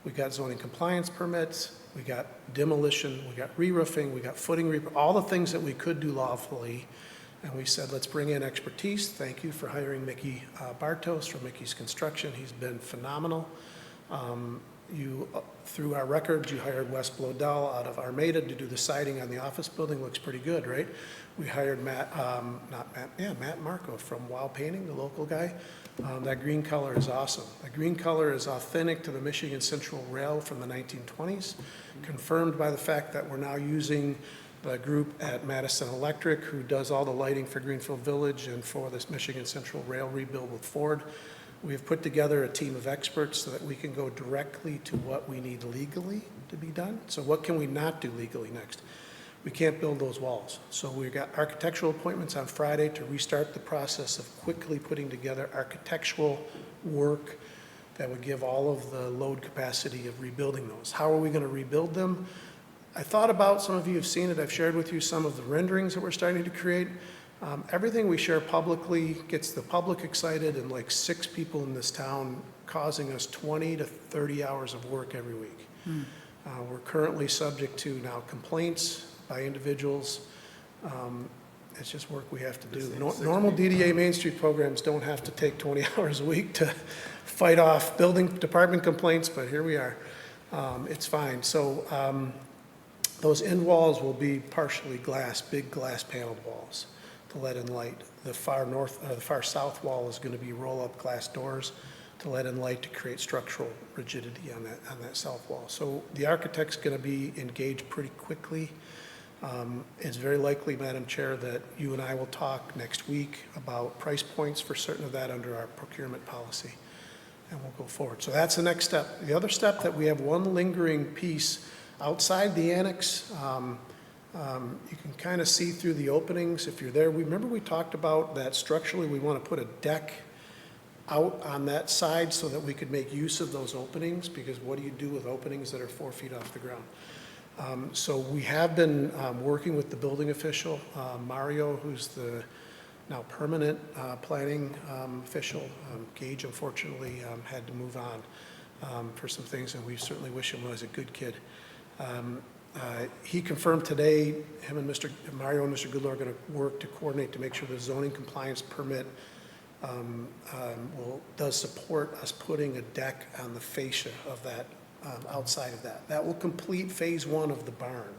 we got zoning compliance permits, we got demolition, we got re-roofing, we got footing, all the things that we could do lawfully. And we said, let's bring in expertise. Thank you for hiring Mickey Bartos from Mickey's Construction. He's been phenomenal. Through our records, you hired Wes Blodell out of Armada to do the siding on the office building. Looks pretty good, right? We hired Matt Marco from Wow Painting, the local guy. That green color is awesome. That green color is authentic to the Michigan Central Rail from the 1920s, confirmed by the fact that we're now using the group at Madison Electric, who does all the lighting for Greenfield Village and for this Michigan Central Rail rebuild with Ford. We have put together a team of experts so that we can go directly to what we need legally to be done. So what can we not do legally next? We can't build those walls. So we've got architectural appointments on Friday to restart the process of quickly putting together architectural work that would give all of the load capacity of rebuilding those. How are we going to rebuild them? I thought about, some of you have seen it, I've shared with you some of the renderings that we're starting to create. Everything we share publicly gets the public excited, and like 6 people in this town causing us 20 to 30 hours of work every week. We're currently subject to now complaints by individuals. It's just work we have to do. Normal DDA Main Street programs don't have to take 20 hours a week to fight off building department complaints, but here we are. It's fine. So those end walls will be partially glass, big glass paneled walls to let in light. The far south wall is going to be roll-up glass doors to let in light to create structural rigidity on that south wall. So the architect's going to be engaged pretty quickly. It's very likely, Madam Chair, that you and I will talk next week about price points for certain of that under our procurement policy, and we'll go forward. So that's the next step. The other step, that we have one lingering piece outside the annex. You can kind of see through the openings if you're there. Remember we talked about that structurally we want to put a deck out on that side so that we could make use of those openings, because what do you do with openings that are 4 feet off the ground? So we have been working with the building official, Mario, who's the now permanent planning official. Gage, unfortunately, had to move on for some things, and we certainly wish him well. He's a good kid. He confirmed today, him and Mario and Mr. Goodlaw are going to work to coordinate to make sure the zoning compliance permit does support us putting a deck on the fascia of that, outside of that. That will complete phase 1 of the barn.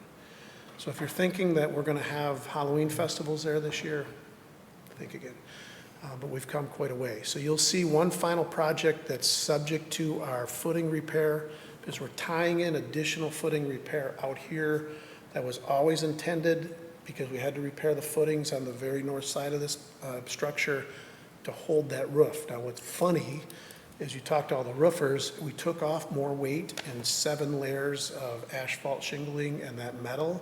So if you're thinking that we're going to have Halloween festivals there this year, think again. But we've come quite a way. So you'll see one final project that's subject to our footing repair, because we're tying in additional footing repair out here that was always intended, because we had to repair the footings on the very north side of this structure to hold that roof. Now, what's funny is you talk to all the roofers, we took off more weight and 7 layers of asphalt shingling and that metal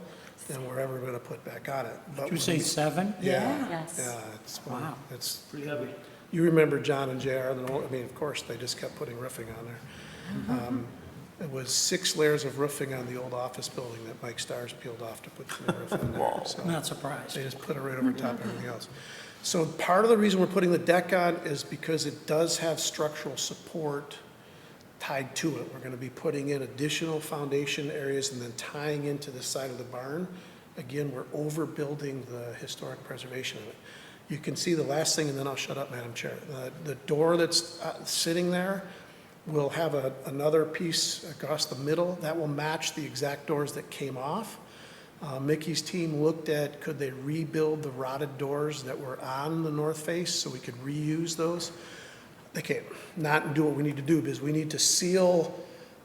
than we're ever going to put back on it. But Did you say 7? Yeah. Yes. Yeah, it's, Wow. it's, Pretty heavy. you remember John and JR, I mean, of course, they just kept putting roofing on there. It was 6 layers of roofing on the old office building that Mike Stars peeled off to put the new roof on there. So I'm not surprised. they just put it right over top of everything else. So part of the reason we're putting the deck on is because it does have structural support tied to it. We're going to be putting in additional foundation areas and then tying into the side of the barn. Again, we're overbuilding the historic preservation of it. You can see the last thing, and then I'll shut up, Madam Chair. The door that's sitting there will have another piece across the middle that will match the exact doors that came off. Mickey's team looked at, could they rebuild the rotted doors that were on the north face so we could reuse those? They can't, not do what we need to do, because we need to seal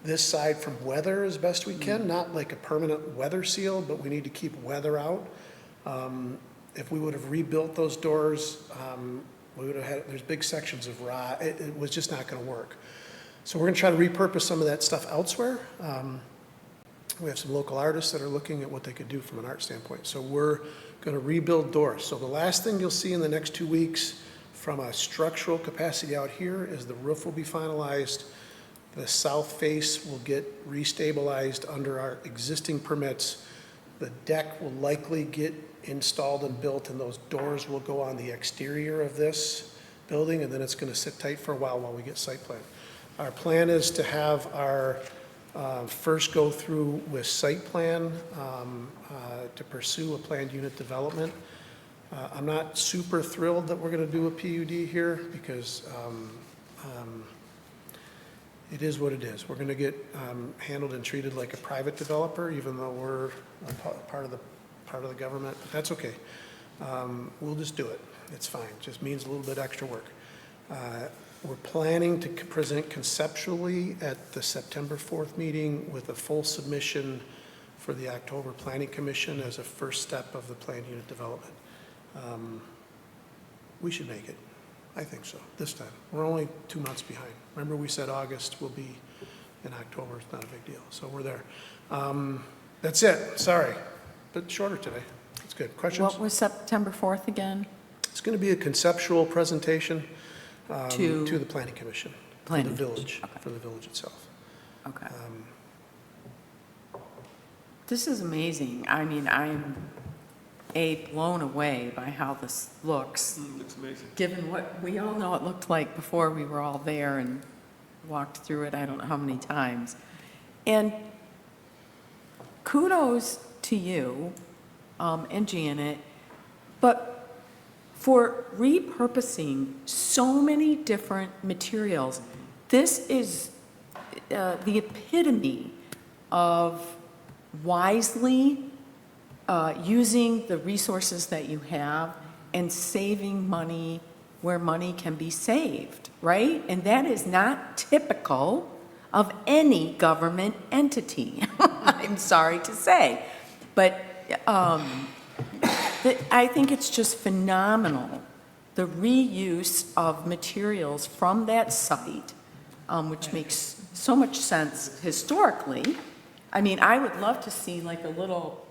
this side from weather as best we can, not like a permanent weather seal, but we need to keep weather out. If we would have rebuilt those doors, we would have had, there's big sections of rot, it was just not gonna work. So we're gonna try to repurpose some of that stuff elsewhere. We have some local artists that are looking at what they could do from an art standpoint. So we're gonna rebuild doors. So the last thing you'll see in the next 2 weeks from a structural capacity out here is the roof will be finalized. The south face will get restabilized under our existing permits. The deck will likely get installed and built, and those doors will go on the exterior of this building, and then it's gonna sit tight for a while we get site plan. Our plan is to have our first go through with site plan to pursue a planned unit development. I'm not super thrilled that we're going to do a PUD here, because it is what it is. We're going to get handled and treated like a private developer, even though we're a part of the government. But that's okay. We'll just do it. It's fine. It just means a little bit extra work. We're planning to present conceptually at the September 4th meeting with a full submission for the October Planning Commission as a first step of the planned unit development. We should make it. I think so, this time. We're only 2 months behind. Remember, we said August will be in October. It's not a big deal. So we're there. That's it. Sorry. But shorter today. It's good. Questions? What was September 4th again? It's going to be a conceptual presentation To- to the Planning Commission, Planning for the village, Commission, okay. for the village itself. Okay. This is amazing. I mean, I'm blown away by how this looks, Looks amazing. given what we all know it looked like before we were all there and walked through it I don't know how many times. And kudos to you and Janet, but for repurposing so many different materials. This is the epitome of wisely using the resources that you have and saving money where money can be saved, right? And that is not typical of any government entity, I'm sorry to say. But I think it's just phenomenal, the reuse of materials from that site, which makes so much sense historically. I mean, I would love to see like a little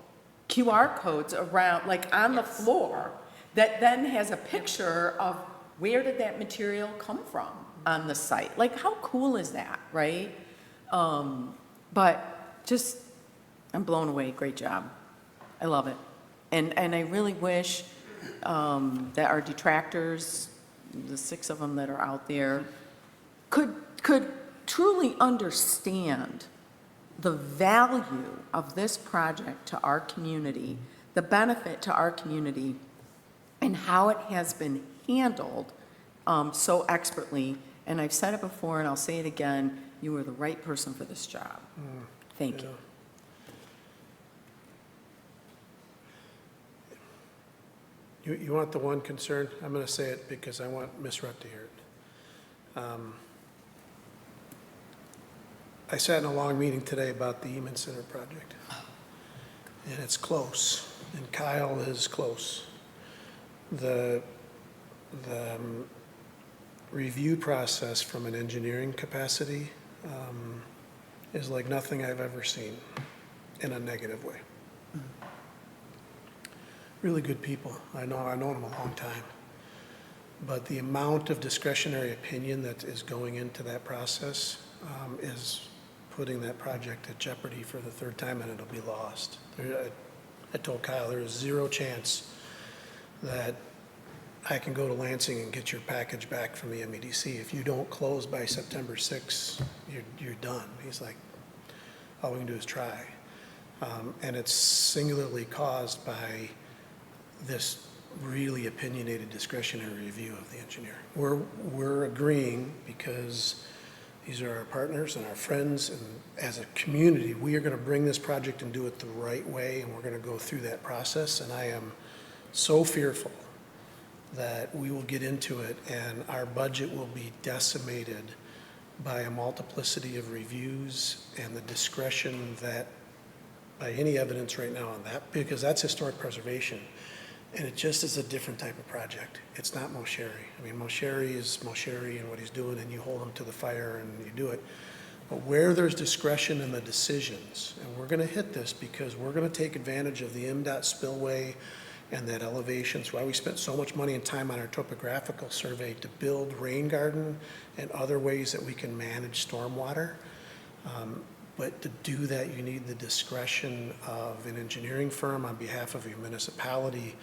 QR codes around, like on the floor, that then has a picture of where did that material come from on the site. Like, how cool is that, right? But just, I'm blown away. Great job. I love it. And I really wish that our detractors, the 6 of them that are out there, could truly understand the value of this project to our community, the benefit to our community, and how it has been handled so expertly. And I've said it before, and I'll say it again, you are the right person for this job. Thank you. You want the one concern? I'm going to say it because I want Ms. Rupp to hear it. I sat in a long meeting today about the Eman Center project. And it's close, and Kyle is close. The review process from an engineering capacity is like nothing I've ever seen in a negative way. Really good people. I've known them a long time. But the amount of discretionary opinion that is going into that process is putting that project at jeopardy for the third time, and it'll be lost. I told Kyle there is zero chance that I can go to Lansing and get your package back from the MEDC. If you don't close by September 6th, you're done. He's like, all we can do is try. And it's singularly caused by this really opinionated discretionary review of the engineer. We're agreeing because these are our partners and our friends, and as a community, we are going to bring this project and do it the right way, and we're going to go through that process. And I am so fearful that we will get into it and our budget will be decimated by a multiplicity of reviews and the discretion that, by any evidence right now on that, because that's historic preservation. And it just is a different type of project. It's not Mosheri. I mean, Mosheri is Mosheri and what he's doing, and you hold him to the fire and you do it. But where there's discretion in the decisions, and we're going to hit this because we're going to take advantage of the MDOT spillway and that elevation. That's why we spent so much money and time on our topographical survey to build rain garden and other ways that we can manage stormwater. But to do that, you need the discretion of an engineering firm on behalf of your municipality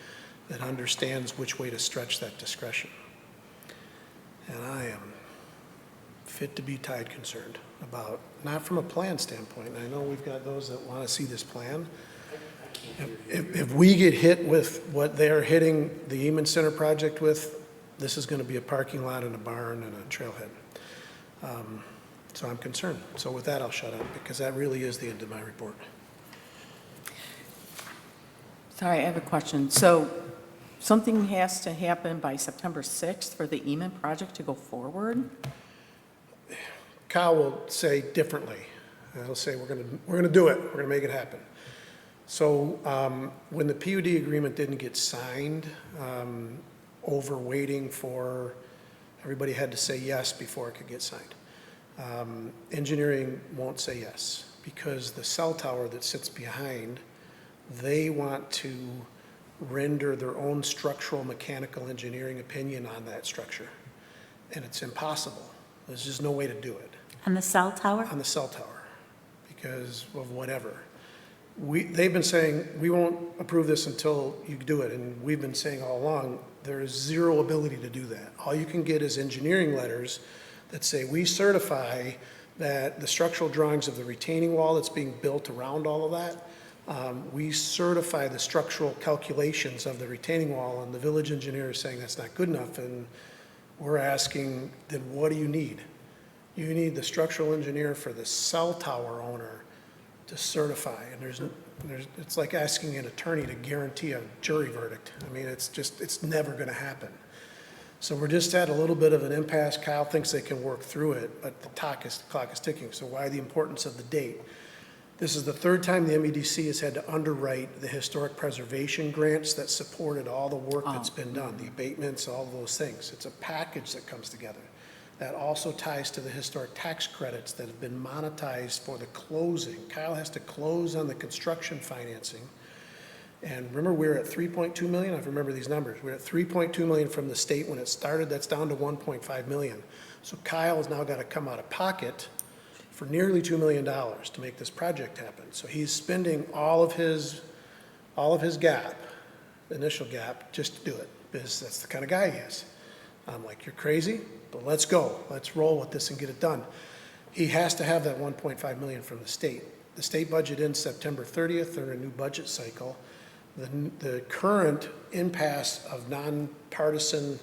that understands which way to stretch that discretion. And I am fit to be tied concerned about, not from a plan standpoint, and I know we've got those that want to see this plan. If we get hit with what they're hitting the Eman Center project with, this is going to be a parking lot and a barn and a trailhead. So I'm concerned. So with that, I'll shut up because that really is the end of my report. Sorry, I have a question. So something has to happen by September 6th for the Eman project to go forward? Kyle will say differently. He'll say, we're going to do it. We're going to make it happen. So when the PUD agreement didn't get signed, over waiting for, everybody had to say yes before it could get signed. Engineering won't say yes because the cell tower that sits behind, they want to render their own structural mechanical engineering opinion on that structure. And it's impossible. There's just no way to do it. On the cell tower? On the cell tower because of whatever. They've been saying, we won't approve this until you do it. And we've been saying all along, there is zero ability to do that. All you can get is engineering letters that say, we certify that the structural drawings of the retaining wall that's being built around all of that, we certify the structural calculations of the retaining wall, and the village engineer is saying that's not good enough. And we're asking, then what do you need? You need the structural engineer for the cell tower owner to certify, and it's like asking an attorney to guarantee a jury verdict. I mean, it's never going to happen. So we're just at a little bit of an impasse. Kyle thinks they can work through it, but the clock is ticking. So why the importance of the date? This is the third time the MEDC has had to underwrite the historic preservation grants that supported all the work that's been done, the abatements, all those things. It's a package that comes together. That also ties to the historic tax credits that have been monetized for the closing. Kyle has to close on the construction financing. And remember, we're at 3.2 million. I remember these numbers. We're at 3.2 million from the state when it started. That's down to 1.5 million. So Kyle's now got to come out of pocket for nearly $2 million to make this project happen. So he's spending all of his gap, initial gap, just to do it, because that's the kind of guy he is. I'm like, you're crazy, but let's go. Let's roll with this and get it done. He has to have that 1.5 million from the state. The state budget ends September 30th. They're in a new budget cycle. The current impasse of nonpartisan,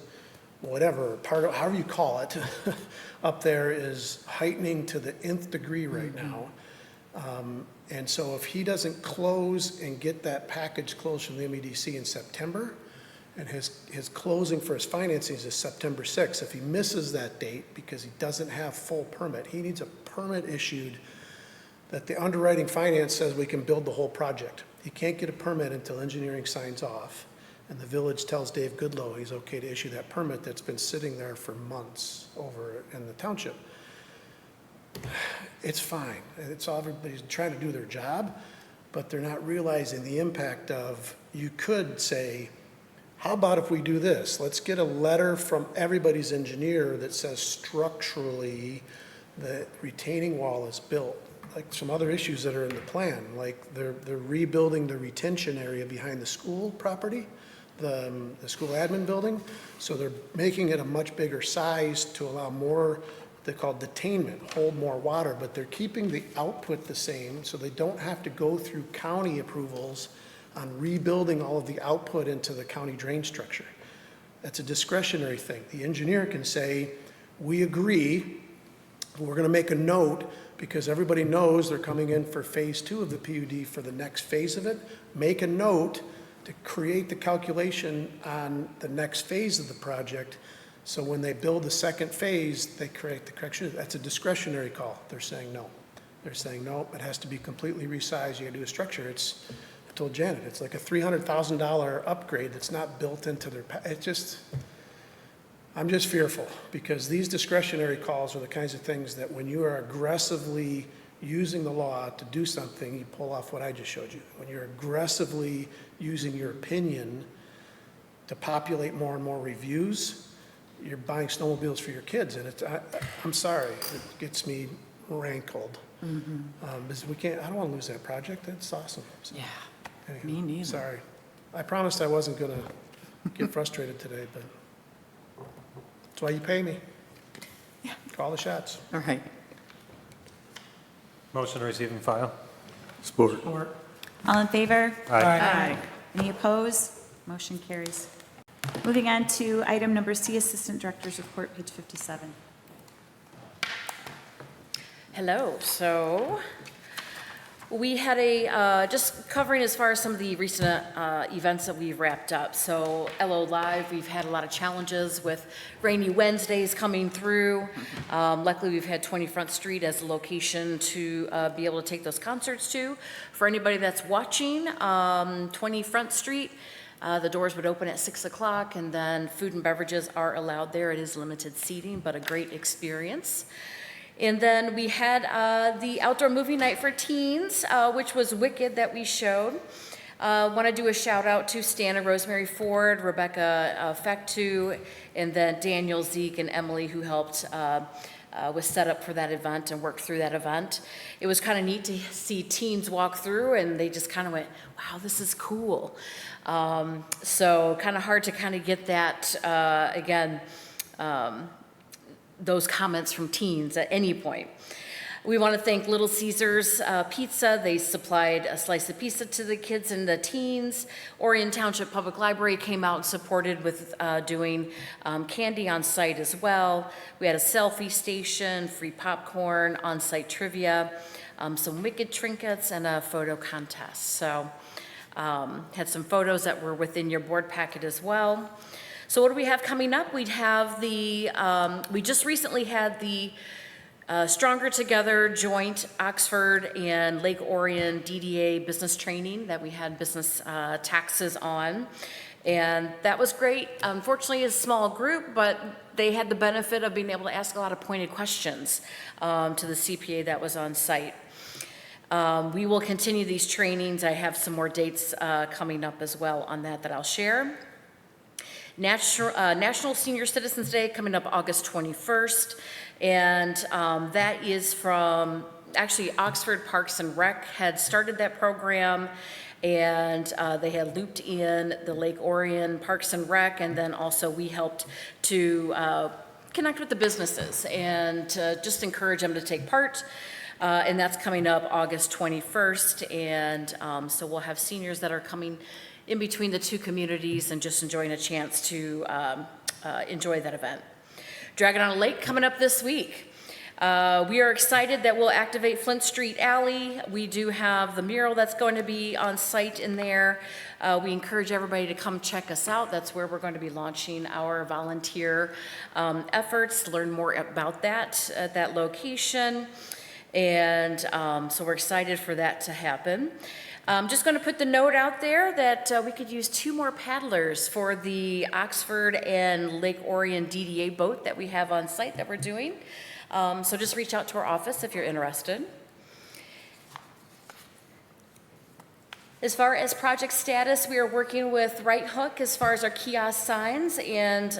whatever, however you call it, up there is heightening to the nth degree right now. And so if he doesn't close and get that package closed from the MEDC in September, And his closing for his financing is September 6th. If he misses that date because he doesn't have full permit, he needs a permit issued that the underwriting finance says we can build the whole project. He can't get a permit until engineering signs off, and the village tells Dave Goodlow he's okay to issue that permit that's been sitting there for months over in the township. It's fine. It's all, everybody's trying to do their job, but they're not realizing the impact of, you could say, how about if we do this? Let's get a letter from everybody's engineer that says structurally the retaining wall is built. Like some other issues that are in the plan, like they're rebuilding the retention area behind the school property, the school admin building. So they're making it a much bigger size to allow more, they call detainment, hold more water, but they're keeping the output the same, so they don't have to go through county approvals on rebuilding all of the output into the county drain structure. That's a discretionary thing. The engineer can say, we agree, we're gonna make a note, because everybody knows they're coming in for phase 2 of the PUD for the next phase of it. Make a note to create the calculation on the next phase of the project, so when they build the second phase, they create the correction. That's a discretionary call. They're saying no. They're saying, no, it has to be completely resized. You gotta do a structure. It's, I told Janet, it's like a $300,000 upgrade that's not built into their, it just, I'm just fearful, because these discretionary calls are the kinds of things that when you are aggressively using the law to do something, you pull off what I just showed you. When you're aggressively using your opinion to populate more and more reviews, you're buying snowmobiles for your kids, and I'm sorry, it gets me rankled. Because we can't, I don't want to lose that project. That's awesome. So, Yeah, anyhow, me neither. Sorry. I promised I wasn't going to get frustrated today, but that's why you pay me. Yeah. Call the shots. All right. Motion to receive and file. Support. All in favor? Aye. Any opposed? Motion carries. Moving on to item number C, Assistant Director's Report, page 57. Hello, so we had just covering as far as some of the recent events that we've wrapped up. So LO Live, we've had a lot of challenges with rainy Wednesdays coming through. Luckily, we've had 20 Front Street as a location to be able to take those concerts to. For anybody that's watching, 20 Front Street, the doors would open at 6 o'clock, and then food and beverages are allowed there. It is limited seating, but a great experience. And then we had the outdoor movie night for teens, which was Wicked that we showed. Want to do a shout out to Stan and Rosemary Ford, Rebecca Fectu, and then Daniel, Zeke, and Emily, who helped was set up for that event and worked through that event. It was kind of neat to see teens walk through, and they just kind of went, wow, this is cool. So kind of hard to kind of get that, again, those comments from teens at any point. We want to thank Little Caesars Pizza. They supplied a slice of pizza to the kids and the teens. Orion Township Public Library came out and supported with doing candy on site as well. We had a selfie station, free popcorn, on-site trivia, some Wicked trinkets, and a photo contest. So had some photos that were within your board packet as well. So what do we have coming up? We'd have the, we just recently had the Stronger Together joint Oxford and Lake Orion DDA business training that we had business taxes on. And that was great. Unfortunately, it's a small group, but they had the benefit of being able to ask a lot of pointed questions to the CPA that was on site. We will continue these trainings. I have some more dates coming up as well on that I'll share. National Senior Citizens Day coming up August 21st, and that is from, actually Oxford Parks and Rec had started that program, and they had looped in the Lake Orion Parks and Rec, and then also we helped to connect with the businesses and just encourage them to take part. And that's coming up August 21st, and so we'll have seniors that are coming in between the two communities and just enjoying a chance to enjoy that event. Dragon on a Lake coming up this week. We are excited that we'll activate Flint Street Alley. We do have the mural that's going to be on site in there. We encourage everybody to come check us out. That's where we're going to be launching our volunteer efforts, learn more about that at that location. And so we're excited for that to happen. I'm just going to put the note out there that we could use 2 more paddlers for the Oxford and Lake Orion DDA boat that we have on site that we're doing. So just reach out to our office if you're interested. As far as project status, we are working with Right Hook as far as our kiosk signs, and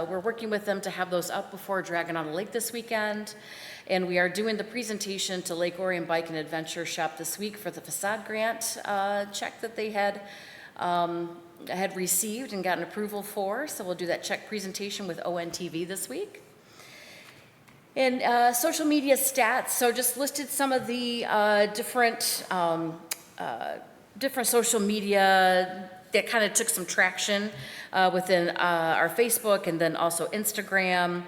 we're working with them to have those up before Dragon on the Lake this weekend. And we are doing the presentation to Lake Orion Bike and Adventure Shop this week for the facade grant check that they had received and gotten approval for. So we'll do that check presentation with ONTV this week. And social media stats, so just listed some of the different social media that kind of took some traction within our Facebook and then also Instagram.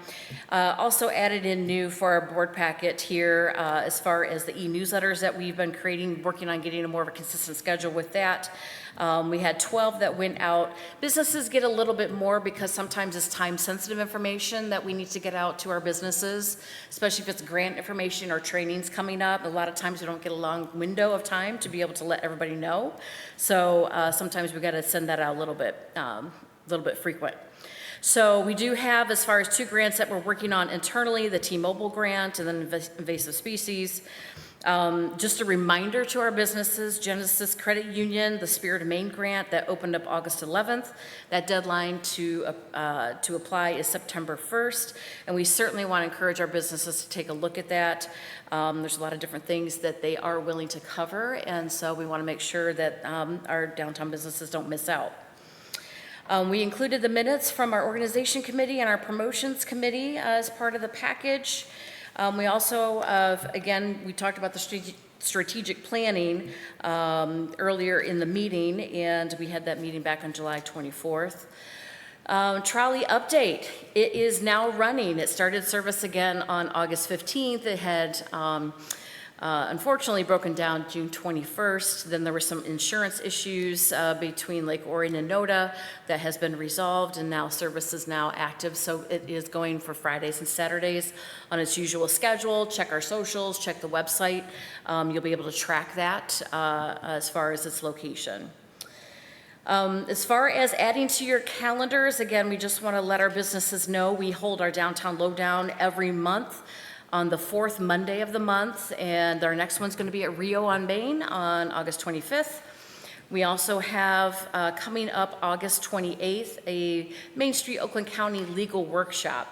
Also added in new for our board packet here as far as the e-newsletters that we've been creating, working on getting a more of a consistent schedule with that. We had 12 that went out. Businesses get a little bit more because sometimes it's time-sensitive information that we need to get out to our businesses, especially if it's grant information or trainings coming up. A lot of times we don't get a long window of time to be able to let everybody know. So sometimes we got to send that out a little bit frequent. So we do have, as far as 2 grants that we're working on internally, the T-Mobile grant and then invasive species. Just a reminder to our businesses, Genesis Credit Union, the Spirit of Maine grant that opened up August 11th. That deadline to apply is September 1st, and we certainly want to encourage our businesses to take a look at that. There's a lot of different things that they are willing to cover, and so we want to make sure that our downtown businesses don't miss out. We included the minutes from our organization committee and our promotions committee as part of the package. We also, again, we talked about the strategic planning earlier in the meeting, and we had that meeting back on July 24th. Trolley update, it is now running. It started service again on August 15th. It had unfortunately broken down June 21st. Then there were some insurance issues between Lake Orion and NODA that has been resolved, and now service is now active. So it is going for Fridays and Saturdays on its usual schedule. Check our socials, check the website. You'll be able to track that as far as its location. As far as adding to your calendars, again, we just want to let our businesses know we hold our Downtown Lowdown every month on the 4th Monday of the month, and our next one's going to be at Rio on Main on August 25th. We also have coming up August 28th a Main Street Oakland County legal workshop,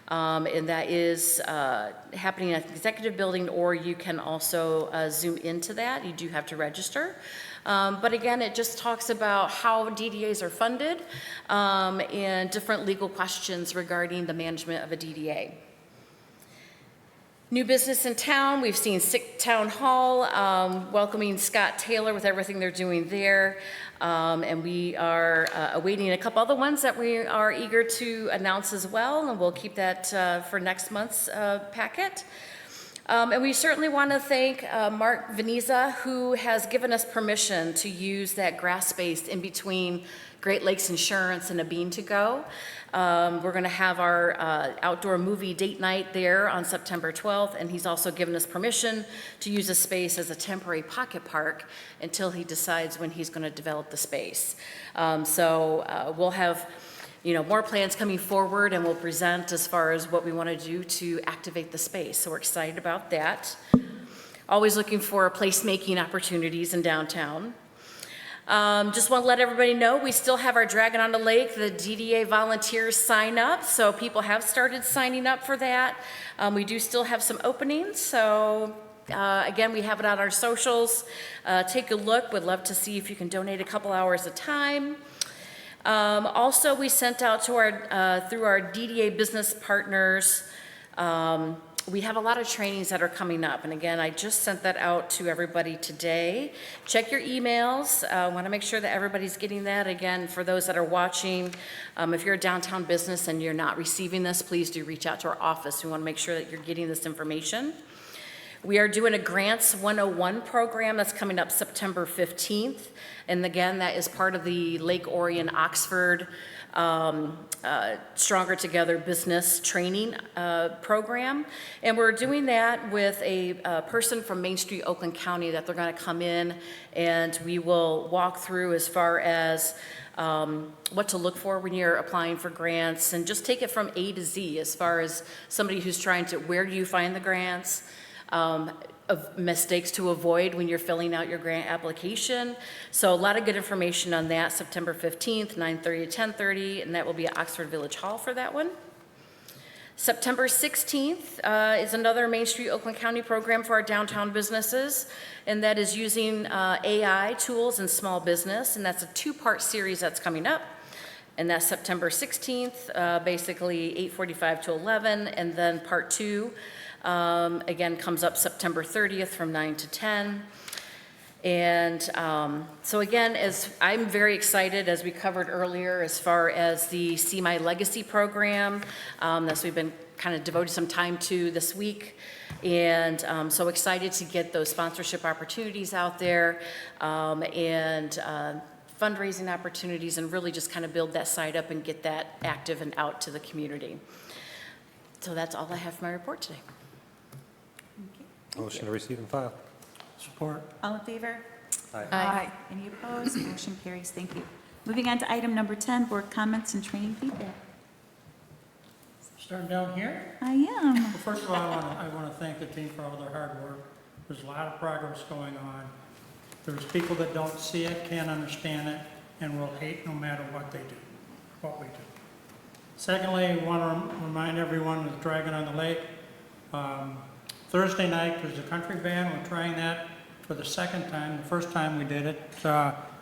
and that is happening at the Executive Building, or you can also Zoom into that. You do have to register. But again, it just talks about how DDAs are funded and different legal questions regarding the management of a DDA. New business in town, we've seen Sick Town Hall welcoming Scott Taylor with everything they're doing there. And we are awaiting a couple other ones that we are eager to announce as well, and we'll keep that for next month's packet. And we certainly want to thank Mark Veniza, who has given us permission to use that grass space in between Great Lakes Insurance and a Bean to Go. We're going to have our outdoor movie date night there on September 12th, and he's also given us permission to use the space as a temporary pocket park until he decides when he's going to develop the space. So we'll have more plans coming forward, and we'll present as far as what we want to do to activate the space. So we're excited about that. Always looking for placemaking opportunities in downtown. Just want to let everybody know we still have our Dragon on the Lake, the DDA volunteers sign up, so people have started signing up for that. We do still have some openings, so again, we have it on our socials. Take a look. Would love to see if you can donate a couple hours of time. Also, we sent out to our through our DDA business partners we have a lot of trainings that are coming up. And again, I just sent that out to everybody today. Check your emails. I want to make sure that everybody's getting that. Again, for those that are watching, if you're a downtown business and you're not receiving this, please do reach out to our office. We want to make sure that you're getting this information. We are doing a Grants 101 program that's coming up September 15th. And again, that is part of the Lake Orion Oxford Stronger Together Business Training program. And we're doing that with a person from Main Street, Oakland County, that they're going to come in and we will walk through as far as what to look for when you're applying for grants, and just take it from A to Z as far as somebody who's trying to, where do you find the grants? Of mistakes to avoid when you're filling out your grant application. So a lot of good information on that, September 15th, 9:30 to 10:30, and that will be at Oxford Village Hall for that one. September 16th is another Main Street, Oakland County program for our downtown businesses, and that is using AI tools in small business, and that's a two-part series that's coming up. And that's September 16th, basically 8:45 to 11, and then part 2 again, comes up September 30th from 9 to 10. And so again, as I'm very excited, as we covered earlier, as far as the See My Legacy program, that we've been kind of devoted some time to this week. And so excited to get those sponsorship opportunities out there, and fundraising opportunities, and really just kind of build that site up and get that active and out to the community. So that's all I have for my report today. Motion to receive and file. Support. All in favor? Aye. Any opposed? Motion carries. Thank you. Moving on to item number 10, board comments and training feedback. Starting down here. I am. Well, first of all, I want to thank the team for all their hard work. There's a lot of progress going on. There's people that don't see it, can't understand it, and will hate no matter what they do, what we do. Secondly, I want to remind everyone of Dragon on the Lake. Thursday night, there's a country band. We're trying that for the second time. The first time we did it,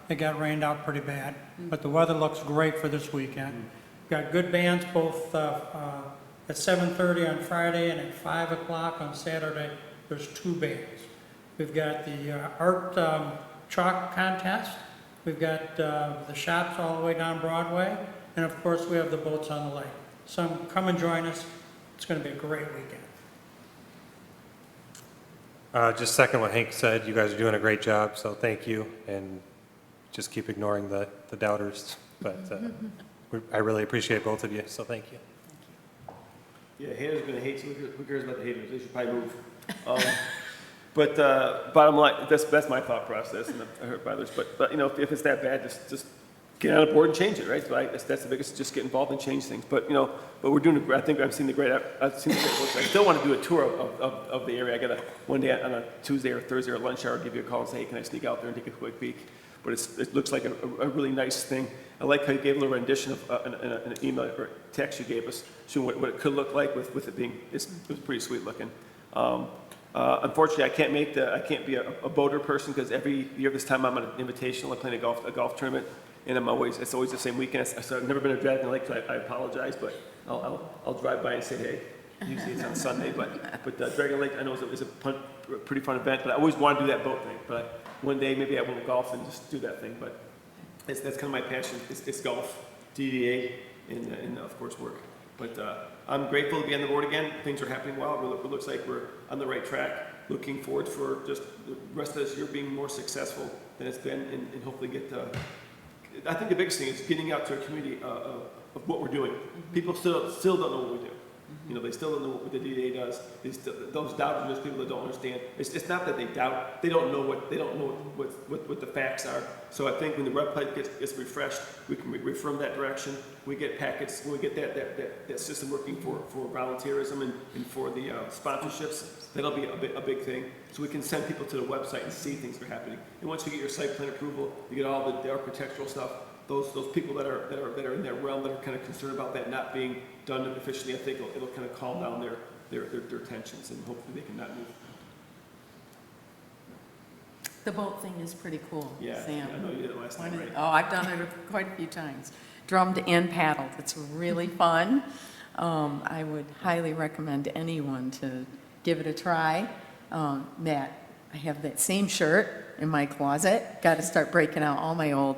it got rained out pretty bad. But the weather looks great for this weekend. Got good bands both at 7:30 on Friday and at 5 o'clock on Saturday. There's 2 bands. We've got the art chalk contest. We've got the shops all the way down Broadway. And of course, we have the boats on the lake. So come and join us. It's going to be a great weekend. Just second what Hank said, you guys are doing a great job, so thank you, and just keep ignoring the doubters, but I really appreciate both of you, so thank you. Yeah, haters are gonna hate, so who cares about the haters? They should probably move. But bottom line, that's my thought process, and I heard by others, but you know, if it's that bad, just get on board and change it, right? So that's the biggest, just get involved and change things. But you know, we're doing. I think I've seen the great work. I still want to do a tour of the area. I got one day on a Tuesday or Thursday or lunch hour, give you a call and say, hey, can I sneak out there and take a quick peek? But it looks like a really nice thing. I like how you gave a little rendition of an email or text you gave us, showing what it could look like with it being. It was pretty sweet looking. Unfortunately, I can't be a boater person because every year this time I'm on an invitational. I'm playing a golf tournament, and it's always the same weekend. So I've never been to Dragon Lake, so I apologize, but I'll drive by and say hey. Usually it's on Sunday, but Dragon Lake I know is a pretty fun event. But I always want to do that boat thing. But one day maybe I want to golf and just do that thing. But that's kind of my passion. It's golf, DDA, and of course work. But I'm grateful to be on the board again. Things are happening well. It looks like we're on the right track. Looking forward for just the rest of this year being more successful than it's been, and hopefully get. I think the biggest thing is getting out to a community of what we're doing. People still don't know what we do. You know, they still don't know what the DDA does. Those doubters, those people that don't understand. It's not that they doubt. They don't know what the facts are. So I think when the website gets refreshed, we can reaffirm that direction. We get packets. We get that system working for volunteerism and for the sponsorships. That'll be a big thing. So we can send people to the website and see things that are happening. And once you get your site plan approval, you get all the architectural stuff. Those people that are in that realm that are kind of concerned about that not being done efficiently, I think it'll kind of calm down their tensions, and hopefully they can not move. The boat thing is pretty cool, Yeah, Sam. I know you did it last time, right? Oh, I've done it quite a few times. Drummed and paddled. It's really fun. I would highly recommend anyone to give it a try. Matt, I have that same shirt in my closet. Got to start breaking out all my old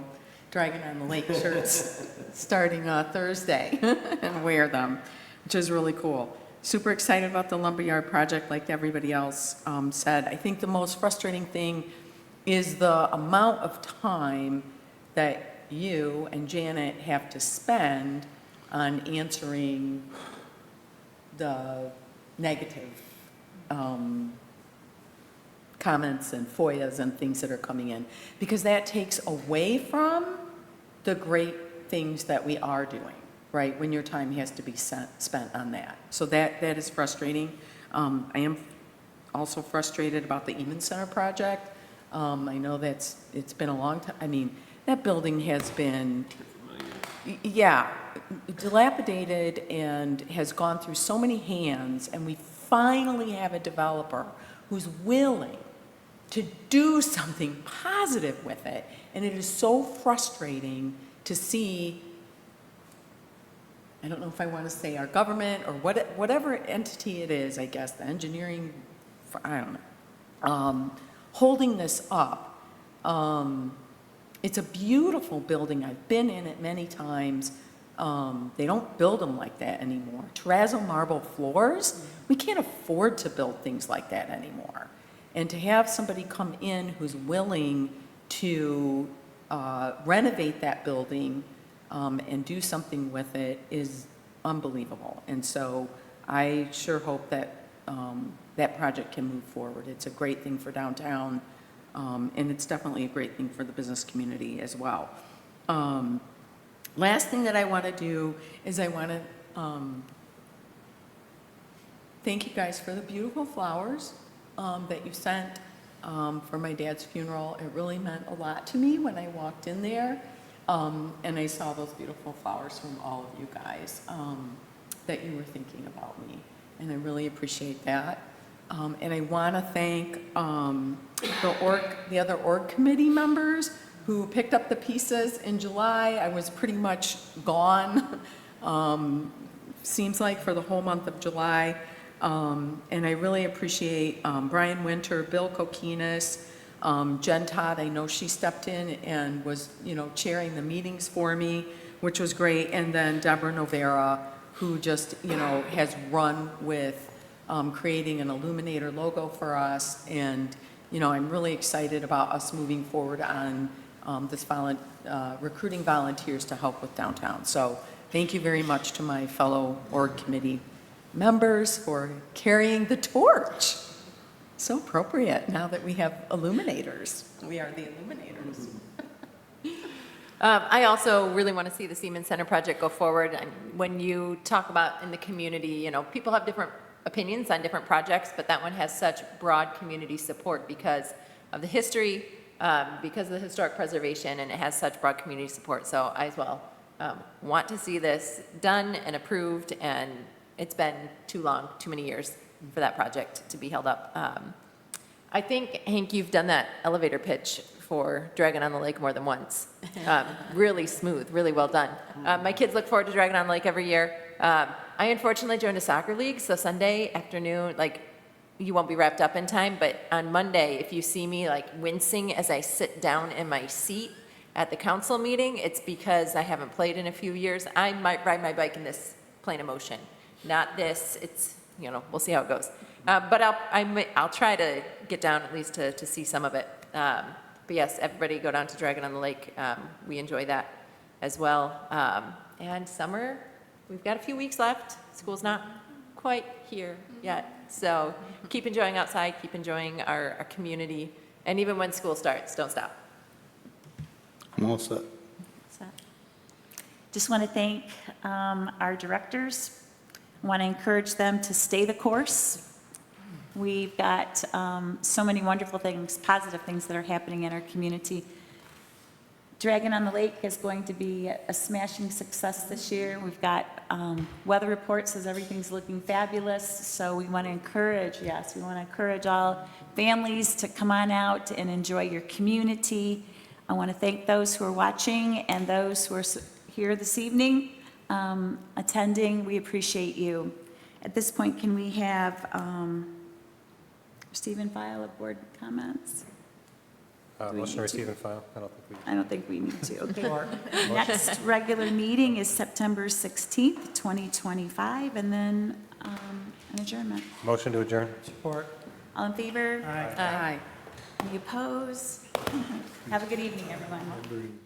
Dragon on the Lake shirts starting Thursday and wear them, which is really cool. Super excited about the lumberyard project, like everybody else said. I think the most frustrating thing is the amount of time that you and Janet have to spend on answering the negative comments and FOIAs and things that are coming in, because that takes away from the great things that we are doing, right? When your time has to be spent on that. So that is frustrating. I am also frustrated about the Eaton Center project. I know it's been a long time. I mean, that building has been, yeah, dilapidated and has gone through so many hands, and we finally have a developer who's willing to do something positive with it. And it is so frustrating to see, I don't know if I want to say our government or whatever entity it is, I guess, the engineering, I don't know, holding this up. It's a beautiful building. I've been in it many times. They don't build them like that anymore. Terrazzo marble floors, we can't afford to build things like that anymore. And to have somebody come in who's willing to renovate that building and do something with it is unbelievable. And so I sure hope that that project can move forward. It's a great thing for downtown, and it's definitely a great thing for the business community as well. Last thing that I want to do is I want to thank you guys for the beautiful flowers that you sent for my dad's funeral. It really meant a lot to me when I walked in there and I saw those beautiful flowers from all of you guys, that you were thinking about me. And I really appreciate that. And I want to thank the other org committee members who picked up the pieces in July. I was pretty much gone, seems like, for the whole month of July. And I really appreciate Brian Winter, Bill Kokinis, Jen Todd. I know she stepped in and was, chairing the meetings for me, which was great. And then Deborah Novera, who just, has run with creating an Illuminator logo for us. And, I'm really excited about us moving forward on this recruiting volunteers to help with downtown. So thank you very much to my fellow org committee members for carrying the torch. So appropriate now that we have illuminators. We are the illuminators. I also really want to see the Siemens Center project go forward. And when you talk about in the community, people have different opinions on different projects, but that one has such broad community support because of the history, because of the historic preservation, and it has such broad community support. So I as well want to see this done and approved, and it's been too long, too many years for that project to be held up. I think, Hank, you've done that elevator pitch for Dragon on the Lake more than once. Really smooth, really well done. My kids look forward to Dragon on the Lake every year. I unfortunately joined a soccer league, so Sunday afternoon, you won't be wrapped up in time, but on Monday, if you see me wincing as I sit down in my seat at the council meeting, it's because I haven't played in a few years. I might ride my bike in this plane of motion. Not this, it's, we'll see how it goes. But I'll try to get down at least to see some of it. But yes, everybody go down to Dragon on the Lake. We enjoy that as well. And summer, we've got a few weeks left. School's not quite here yet. So keep enjoying outside, keep enjoying our community. And even when school starts, don't stop. I'm all set. Just want to thank our directors. I want to encourage them to stay the course. We've got so many wonderful things, positive things that are happening in our community. Dragon on the Lake is going to be a smashing success this year. We've got weather reports says everything's looking fabulous. So we want to encourage, we want to encourage all families to come on out and enjoy your community. I want to thank those who are watching and those who are here this evening. attending. We appreciate you. At this point, can we have receive and file of board comments? Do we Motion need to to? receive and file. I don't think we. I don't think we need to, okay. Next regular meeting is September 16th, 2025, and then an adjournment. Motion to adjourn. Support. All in favor? Aye. Aye. Any opposed? Have a good evening, everyone.